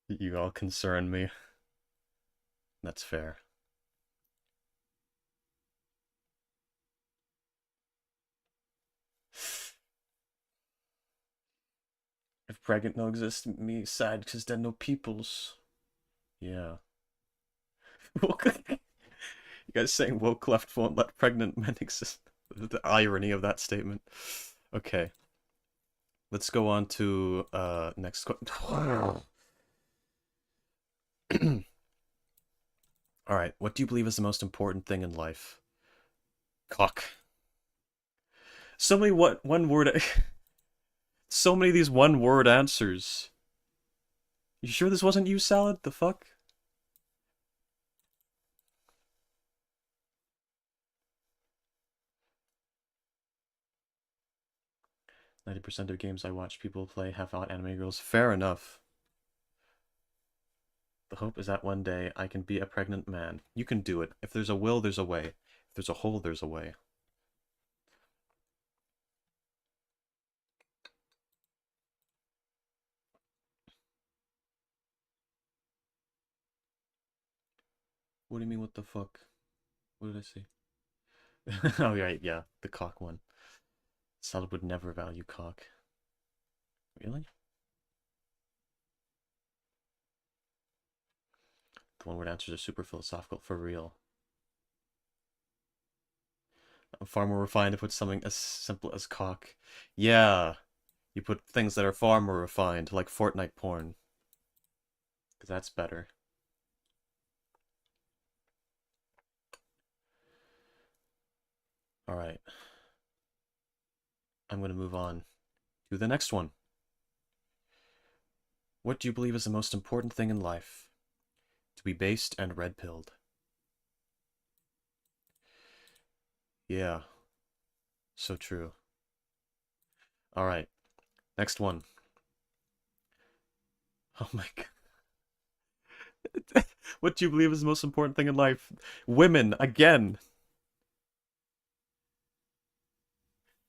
A: You all concern me. That's fair. If pregnant no exist, me sad because there no peoples. Yeah. You guys saying woke left won't let pregnant men exist. The irony of that statement. Okay. Let's go on to next question. All right, what do you believe is the most important thing in life? Cock. So many what one word so many of these one word answers. You sure this wasn't you, Salad? The fuck? 90% of games I watch people play have hot anime girls. Fair enough. The hope is that one day I can be a pregnant man. You can do it. If there's a will, there's a way. If there's a hole, there's a way. What do you mean, what the fuck? What did I say? Oh, right, yeah, the cock one. Salad would never value cock. Really? The one word answers are super philosophical, for real. Far more refined to put something as simple as cock. Yeah, you put things that are far more refined, like Fortnite porn. Because that's better. Alright, I'm gonna move on to the next one. What do you believe is the most important thing in life? To be based and red-pilled. Yeah, so true. Alright, next one. Oh my god. What do you believe is the most important thing in life? Women, again.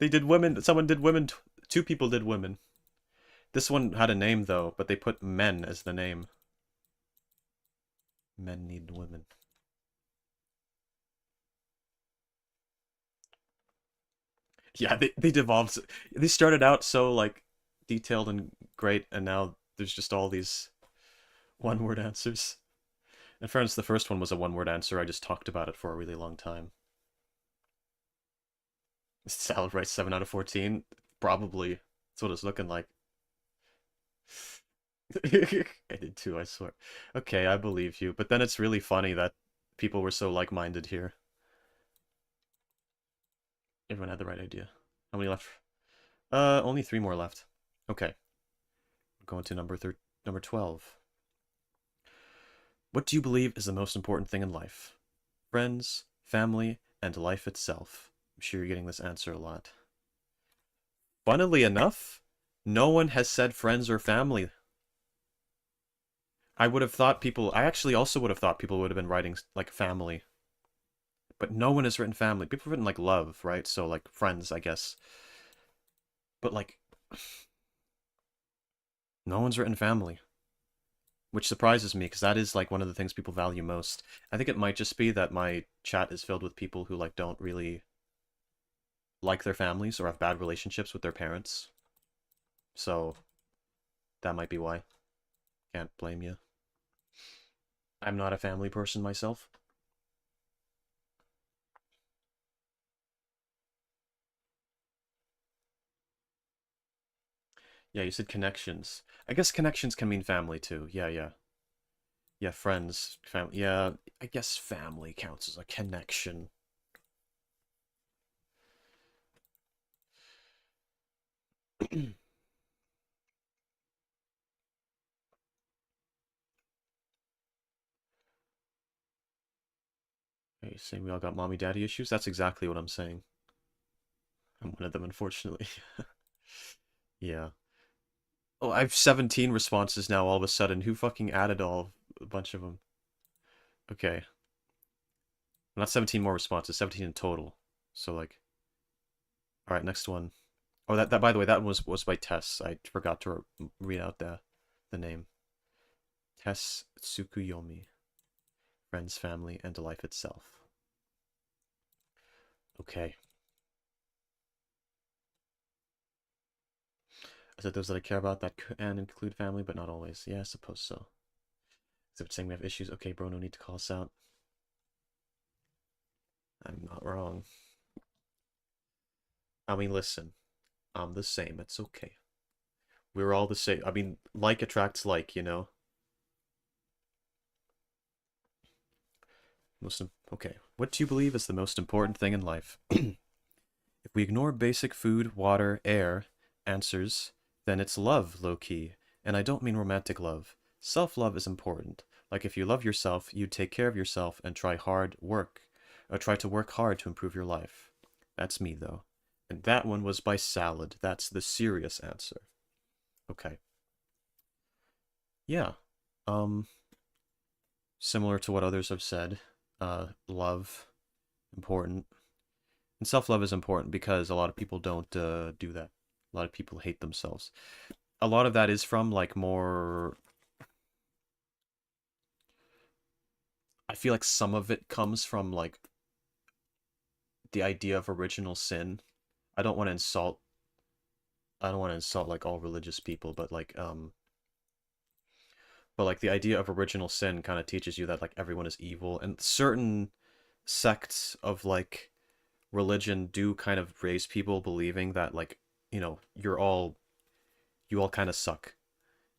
A: They did women, someone did women, two people did women. This one had a name though, but they put men as the name. Men need women. Yeah, they devolved. They started out so like detailed and great, and now there's just all these one word answers. In fairness, the first one was a one word answer. I just talked about it for a really long time. Salad rice 7 out of 14? Probably. That's what it's looking like. I did too, I swear. Okay, I believe you. But then it's really funny that people were so like-minded here. Everyone had the right idea. How many left? Only 3 more left. Okay. Going to number 12. What do you believe is the most important thing in life? Friends, family, and life itself. I'm sure you're getting this answer a lot. Funnily enough, no one has said friends or family. I would have thought people, I actually also would have thought people would have been writing like family. But no one has written family. People have written like love, right? So like friends, I guess. But like, no one's written family. Which surprises me because that is like one of the things people value most. I think it might just be that my chat is filled with people who like don't really like their families or have bad relationships with their parents. So that might be why. Can't blame you. I'm not a family person myself. Yeah, you said connections. I guess connections can mean family too. Yeah, yeah. Yeah, friends, family. Yeah, I guess family counts as a connection. Hey, saying we all got mommy daddy issues? That's exactly what I'm saying. I'm one of them, unfortunately. Yeah. Oh, I have 17 responses now all of a sudden. Who fucking added a bunch of them? Okay. Not 17 more responses, 17 in total. So like, all right, next one. Oh, that by the way, that one was by Tess. I forgot to read out the name. Tess Tsukuyomi. Friends, family, and life itself. Okay. I said those that I care about that can include family, but not always. Yeah, I suppose so. Except saying we have issues. Okay, bro, no need to call us out. I'm not wrong. I mean, listen, I'm the same. It's okay. We're all the same. I mean, like attracts like, you know? Okay. What do you believe is the most important thing in life? If we ignore basic food, water, air answers, then it's love, low key. And I don't mean romantic love. Self-love is important. Like if you love yourself, you take care of yourself and try to work hard to improve your life. That's me though. And that one was by Salad. That's the serious answer. Okay. Yeah. Um, Similar to what others have said, love important. And self-love is important because a lot of people don't do that. A lot of people hate themselves. A lot of that is from like more. I feel like some of it comes from like the idea of original sin. I don't want to insult. I don't want to insult like all religious people, but like the idea of original sin kind of teaches you that like everyone is evil, and certain sects of like religion do kind of raise people believing that like you all kind of suck,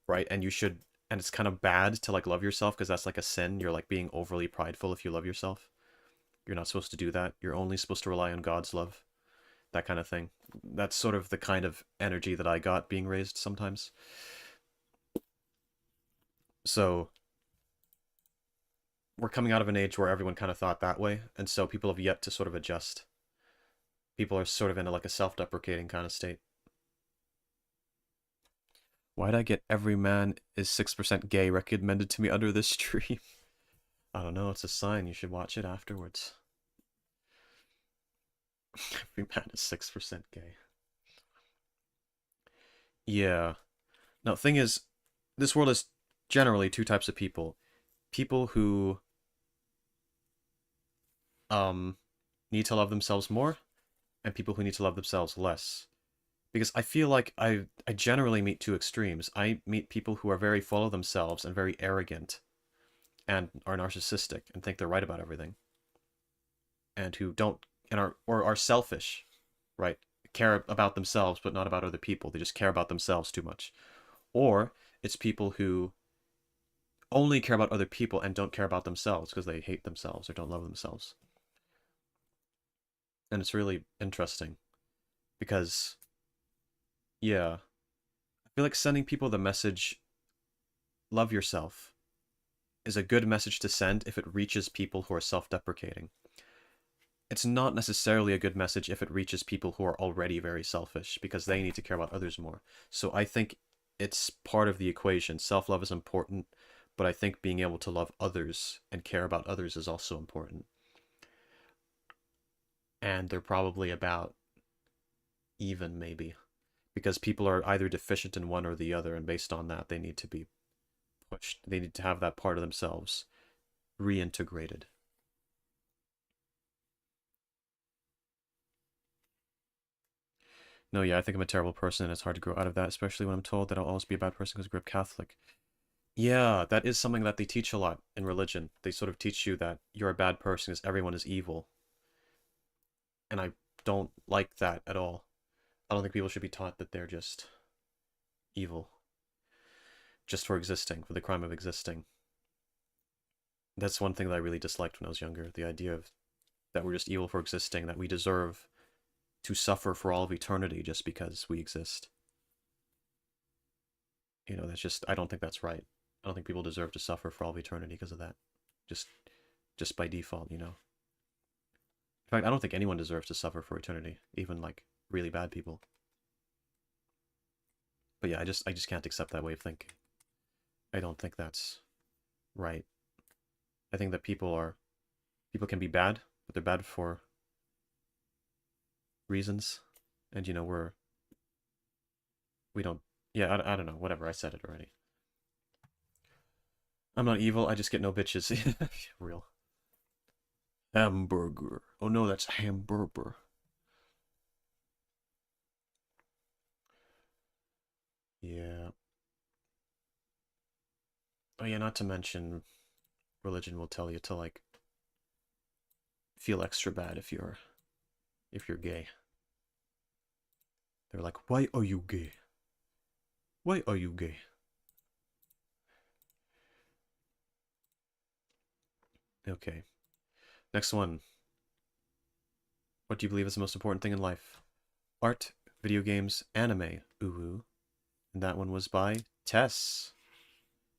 A: right? And you should, and it's kind of bad to like love yourself because that's like a sin. You're like being overly prideful if you love yourself. You're not supposed to do that. You're only supposed to rely on God's love. That kind of thing. That's sort of the kind of energy that I got being raised sometimes. So we're coming out of an age where everyone kind of thought that way, and so people have yet to sort of adjust. People are sort of in a, like a self-deprecating kind of state. Why'd I get Every Man is 6% Gay recommended to me under this stream? I don't know, it's a sign. You should watch it afterwards. Every Man is 6% gay. Yeah. No, thing is, this world is generally two types of people. People who um need to love themselves more, and people who need to love themselves less. Because I feel like I generally meet two extremes. I meet people who are very full of themselves and very arrogant and are narcissistic and think they're right about everything, and who don't and are selfish, right? Care about themselves but not about other people. They just care about themselves too much. Or it's people who only care about other people and don't care about themselves because they hate themselves or don't love themselves. And it's really interesting because yeah, I feel like sending people the message love yourself is a good message to send if it reaches people who are self-deprecating. It's not necessarily a good message if it reaches people who are already very selfish because they need to care about others more. So I think it's part of the equation. Self-love is important, but I think being able to love others and care about others is also important. And they're probably about even, maybe, because people are either deficient in one or the other, and based on that, they need to be pushed. They need to have that part of themselves reintegrated. No, yeah, I think I'm a terrible person, and it's hard to grow out of that, especially when I'm told that I'll always be a bad person because I grew up Catholic. Yeah, that is something that they teach a lot in religion. They sort of teach you that you're a bad person because everyone is evil. And I don't like that at all. I don't think people should be taught that they're just evil, just for existing, for the crime of existing. That's one thing that I really disliked when I was younger, the idea of that we're just evil for existing, that we deserve to suffer for all of eternity just because we exist. You know, that's just, I don't think that's right. I don't think people deserve to suffer for all of eternity because of that. Just just by default, you know. In fact, I don't think anyone deserves to suffer for eternity, even like really bad people. But yeah, I just can't accept that way of thinking. I don't think that's right. I think that people can be bad, but they're bad for reasons. And you know, we don't yeah, I don't know, whatever, I said it already. I'm not evil, I just get no bitches. Real. Hamburger. Oh no, that's hamburger. Yeah. Oh yeah, not to mention religion will tell you to like feel extra bad if you're gay. They're like, "Why are you gay?" Why are you gay? Okay. Next one. What do you believe is the most important thing in life? Art, video games, anime. Ooh. And that one was by Tess.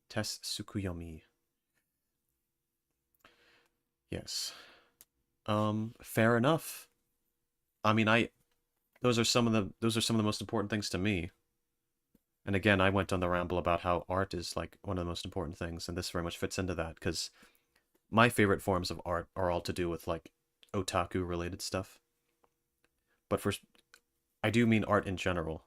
A: Tess Tsukuyomi. Yes. Fair enough. I mean, those are some of the most important things to me. And again, I went on the ramble about how art is like one of the most important things, and this very much fits into that because my favorite forms of art are all to do with like otaku related stuff. But for I do mean art in general.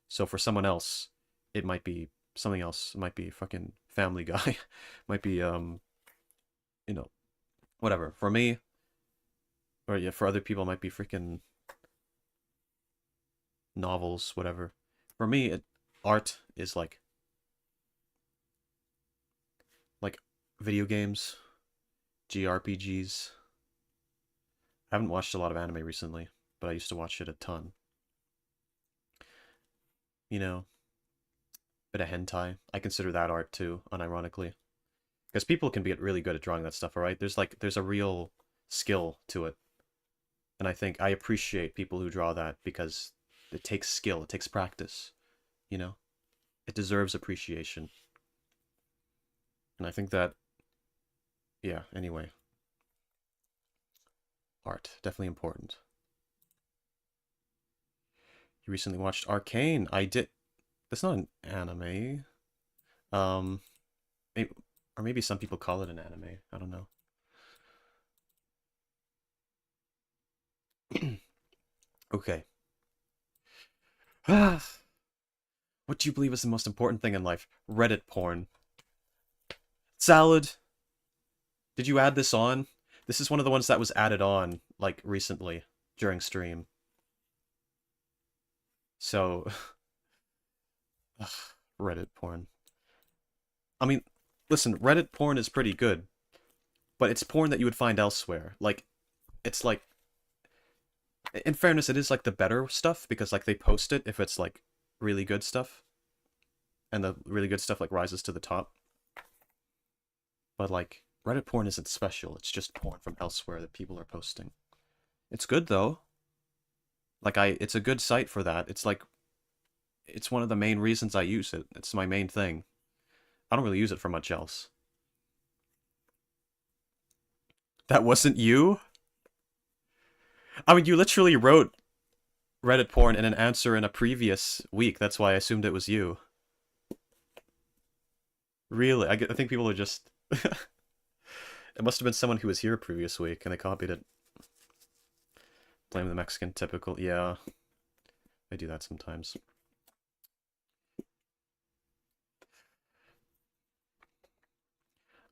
A: So for someone else, it might be something else. It might be fucking Family Guy. Might be you know, whatever. For me, or yeah, for other people, it might be freaking novels, whatever. For me, art is like video games, JRPGs. I haven't watched a lot of anime recently, but I used to watch it a ton. You know, bit of hentai. I consider that art too, unironically. Because people can be really good at drawing that stuff, alright? There's a real skill to it. And I think I appreciate people who draw that because it takes skill, it takes practice, you know? It deserves appreciation. And I think that, yeah, anyway. Art, definitely important. You recently watched Arcane. I did. That's not an anime. Um, maybe, or maybe some people call it an anime. I don't know. Okay. What do you believe is the most important thing in life? Reddit porn. Salad. Did you add this on? This is one of the ones that was added on, like, recently, during stream. So, Reddit porn. I mean, listen, Reddit porn is pretty good, but it's porn that you would find elsewhere. Like, it's like, in fairness, it is like the better stuff, because, like, they post it if it's, like, really good stuff, and the really good stuff, like, rises to the top. But, like, Reddit porn isn't special, it's just porn from elsewhere that people are posting. It's good, though. Like, it's a good site for that. It's like, it's one of the main reasons I use it. It's my main thing. I don't really use it for much else. That wasn't you? I mean, you literally wrote Reddit porn in an answer in a previous week. That's why I assumed it was you. Really? I think people are just... It must have been someone who was here previous week, and they copied it. Blame the Mexican, typical. Yeah, I do that sometimes.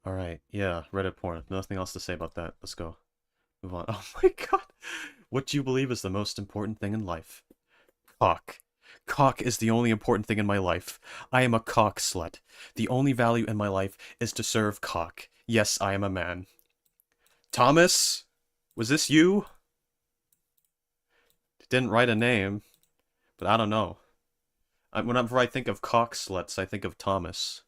A: Alright, yeah, Reddit porn. Nothing else to say about that. Let's go. Move on. Oh my god! What do you believe is the most important thing in life? Cock. Cock is the only important thing in my life. I am a cock slut. The only value in my life is to serve cock. Yes, I am a man. Thomas? Was this you? Didn't write a name, but I don't know. Whenever I think of cock sluts, I think of Thomas.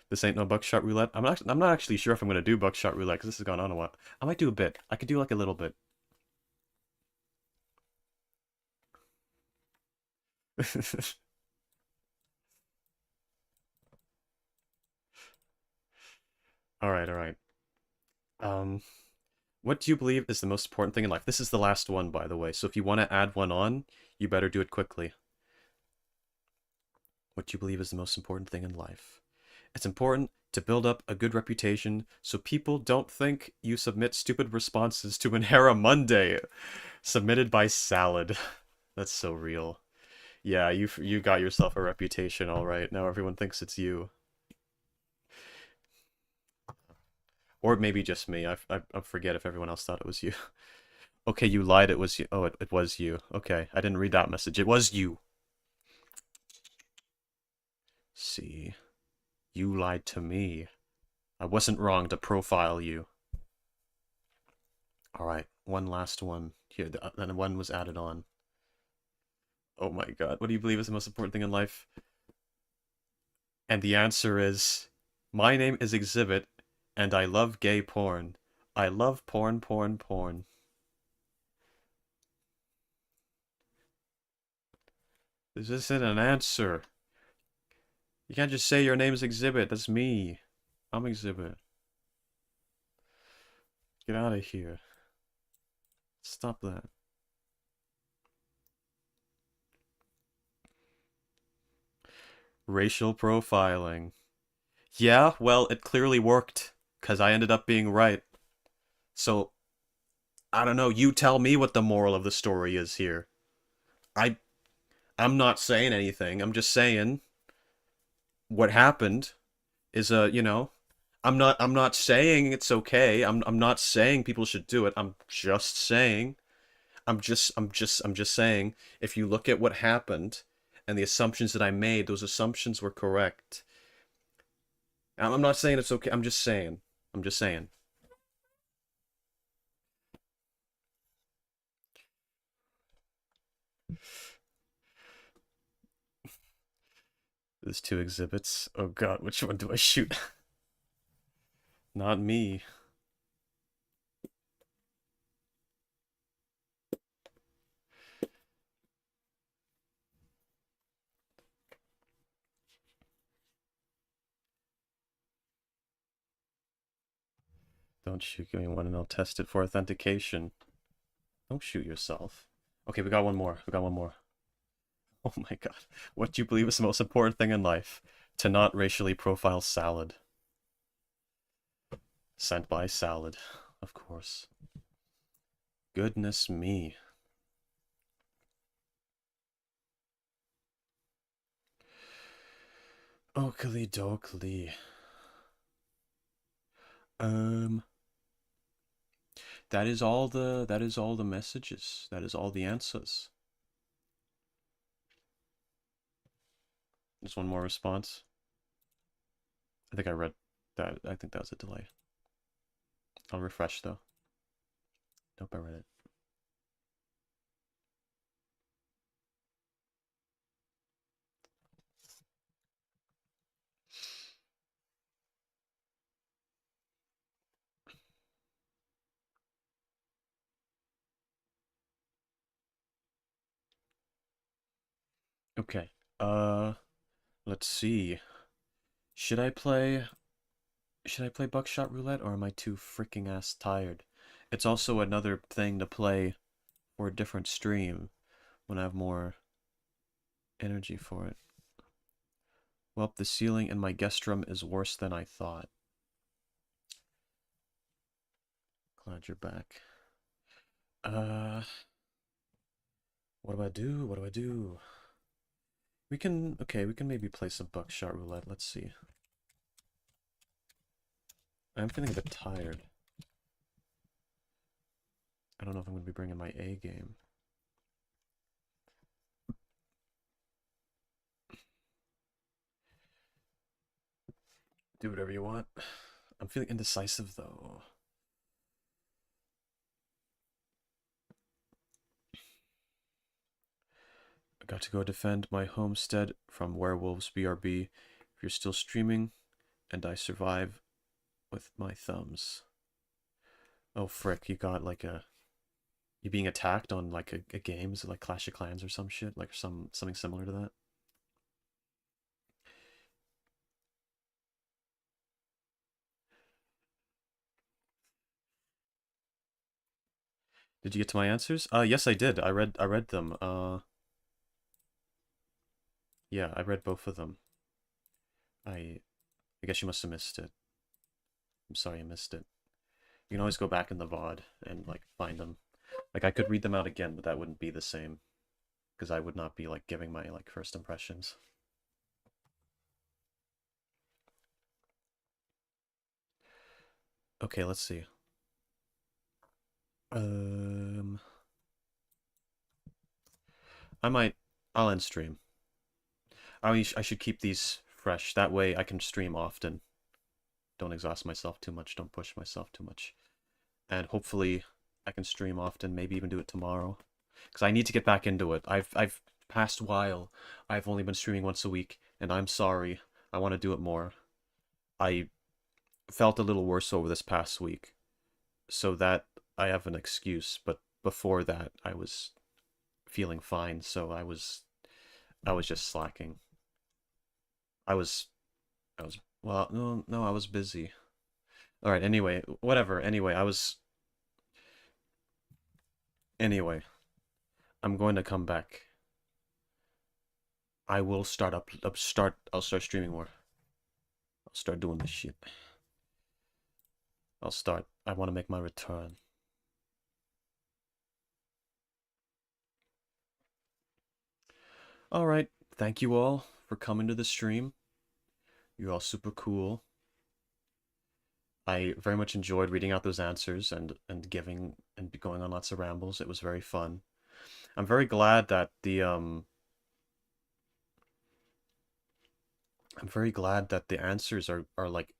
A: This ain't no Buckshot Roulette. I'm not actually sure if I'm gonna do Buckshot Roulette because this has gone on a while. I might do a bit. I could do like a little bit. All right, all right. Um, what do you believe is the most important thing in life? This is the last one, by the way. So if you want to add one on, you better do it quickly. What do you believe is the most important thing in life? It's important to build up a good reputation so people don't think you submit stupid responses to Menhera Monday. Submitted by Salad. That's so real. Yeah, you got yourself a reputation, all right. Now everyone thinks it's you. Or maybe just me. I forget if everyone else thought it was you. Okay, you lied. It was you. Oh, it was you. Okay, I didn't read that message. It was you. See, you lied to me. I wasn't wrong to profile you. Alright, one last one. Here, and one was added on. Oh my god, what do you believe is the most important thing in life? And the answer is, my name is Exhibit, and I love gay porn. I love porn, porn, porn. This isn't an answer. You can't just say your name's Exhibit. That's me. I'm Exhibit. Get out of here. Stop that. Racial profiling. Yeah, well, it clearly worked, because I ended up being right. So, I don't know, you tell me what the moral of the story is here. I I'm not saying anything. I'm just saying what happened is I'm not saying it's okay. I'm not saying people should do it. I'm just saying if you look at what happened and the assumptions that I made, those assumptions were correct. I'm not saying it's okay. I'm just saying. I'm just saying. There's two exhibits. Oh god, which one do I shoot? Not me. Don't shoot. Give me one and I'll test it for authentication. Don't shoot yourself. Okay, we got one more. We got one more. Oh my god. What do you believe is the most important thing in life? To not racially profile salad. Sent by salad, of course. Goodness me. Oakley dokley. Um, that is all the messages. That is all the answers. Just one more response. I think I read that. I think that was a delay. I'll refresh though. Nope, I read it. Okay. Let's see. Should I play should I play Buckshot Roulette or am I too freaking ass tired? It's also another thing to play for a different stream when I have more energy for it. Well, the ceiling in my guest room is worse than I thought. Glad you're back. What do I do? What do I do? Okay, we can maybe play some Buckshot Roulette. Let's see. I'm feeling a bit tired. I don't know if I'm going to be bringing my A game. Do whatever you want. I'm feeling indecisive, though. I got to go defend my homestead from werewolves, BRB. If you're still streaming, and I survive with my thumbs. Oh, frick, you got like a... You being attacked on like a game? Is it like Clash of Clans or some shit? Like something similar to that? Did you get to my answers? Yes, I did. I read them. Yeah, I read both of them. I I guess you must have missed it. I'm sorry you missed it. You can always go back in the VOD and like find them. Like I could read them out again, but that wouldn't be the same because I would not be like giving my like first impressions. Okay, let's see. Um, I'll end stream. I should keep these fresh. That way I can stream often. Don't exhaust myself too much. Don't push myself too much. And hopefully I can stream often, maybe even do it tomorrow. Because I need to get back into it. I've past while, I've only been streaming once a week, and I'm sorry. I want to do it more. I felt a little worse over this past week, so that I have an excuse, but before that I was feeling fine, so I was just slacking. I was I was well, no, I was busy. All right, anyway, whatever. Anyway, I'm going to come back. I will I'll start streaming more. I'll start doing this shit. I want to make my return. All right, thank you all for coming to the stream. You're all super cool. I very much enjoyed reading out those answers and giving and going on lots of rambles. It was very fun. I'm very glad that the answers are like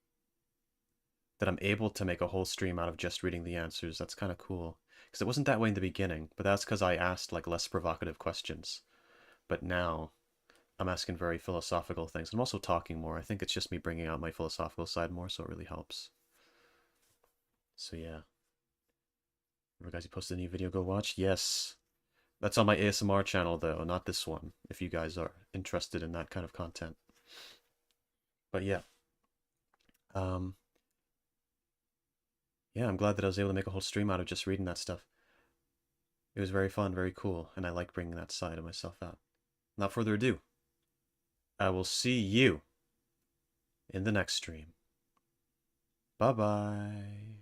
A: that I'm able to make a whole stream out of just reading the answers. That's kind of cool. Because it wasn't that way in the beginning, but that's because I asked like less provocative questions. But now I'm asking very philosophical things. I'm also talking more. I think it's just me bringing out my philosophical side more, so it really helps. So yeah. Remember guys, you posted a new video, go watch? Yes. That's on my ASMR channel though, not this one, if you guys are interested in that kind of content. But yeah. Um, yeah, I'm glad that I was able to make a whole stream out of just reading that stuff. It was very fun, very cool, and I like bringing that side of myself out. Without further ado, I will see you in the next stream. Bye-bye.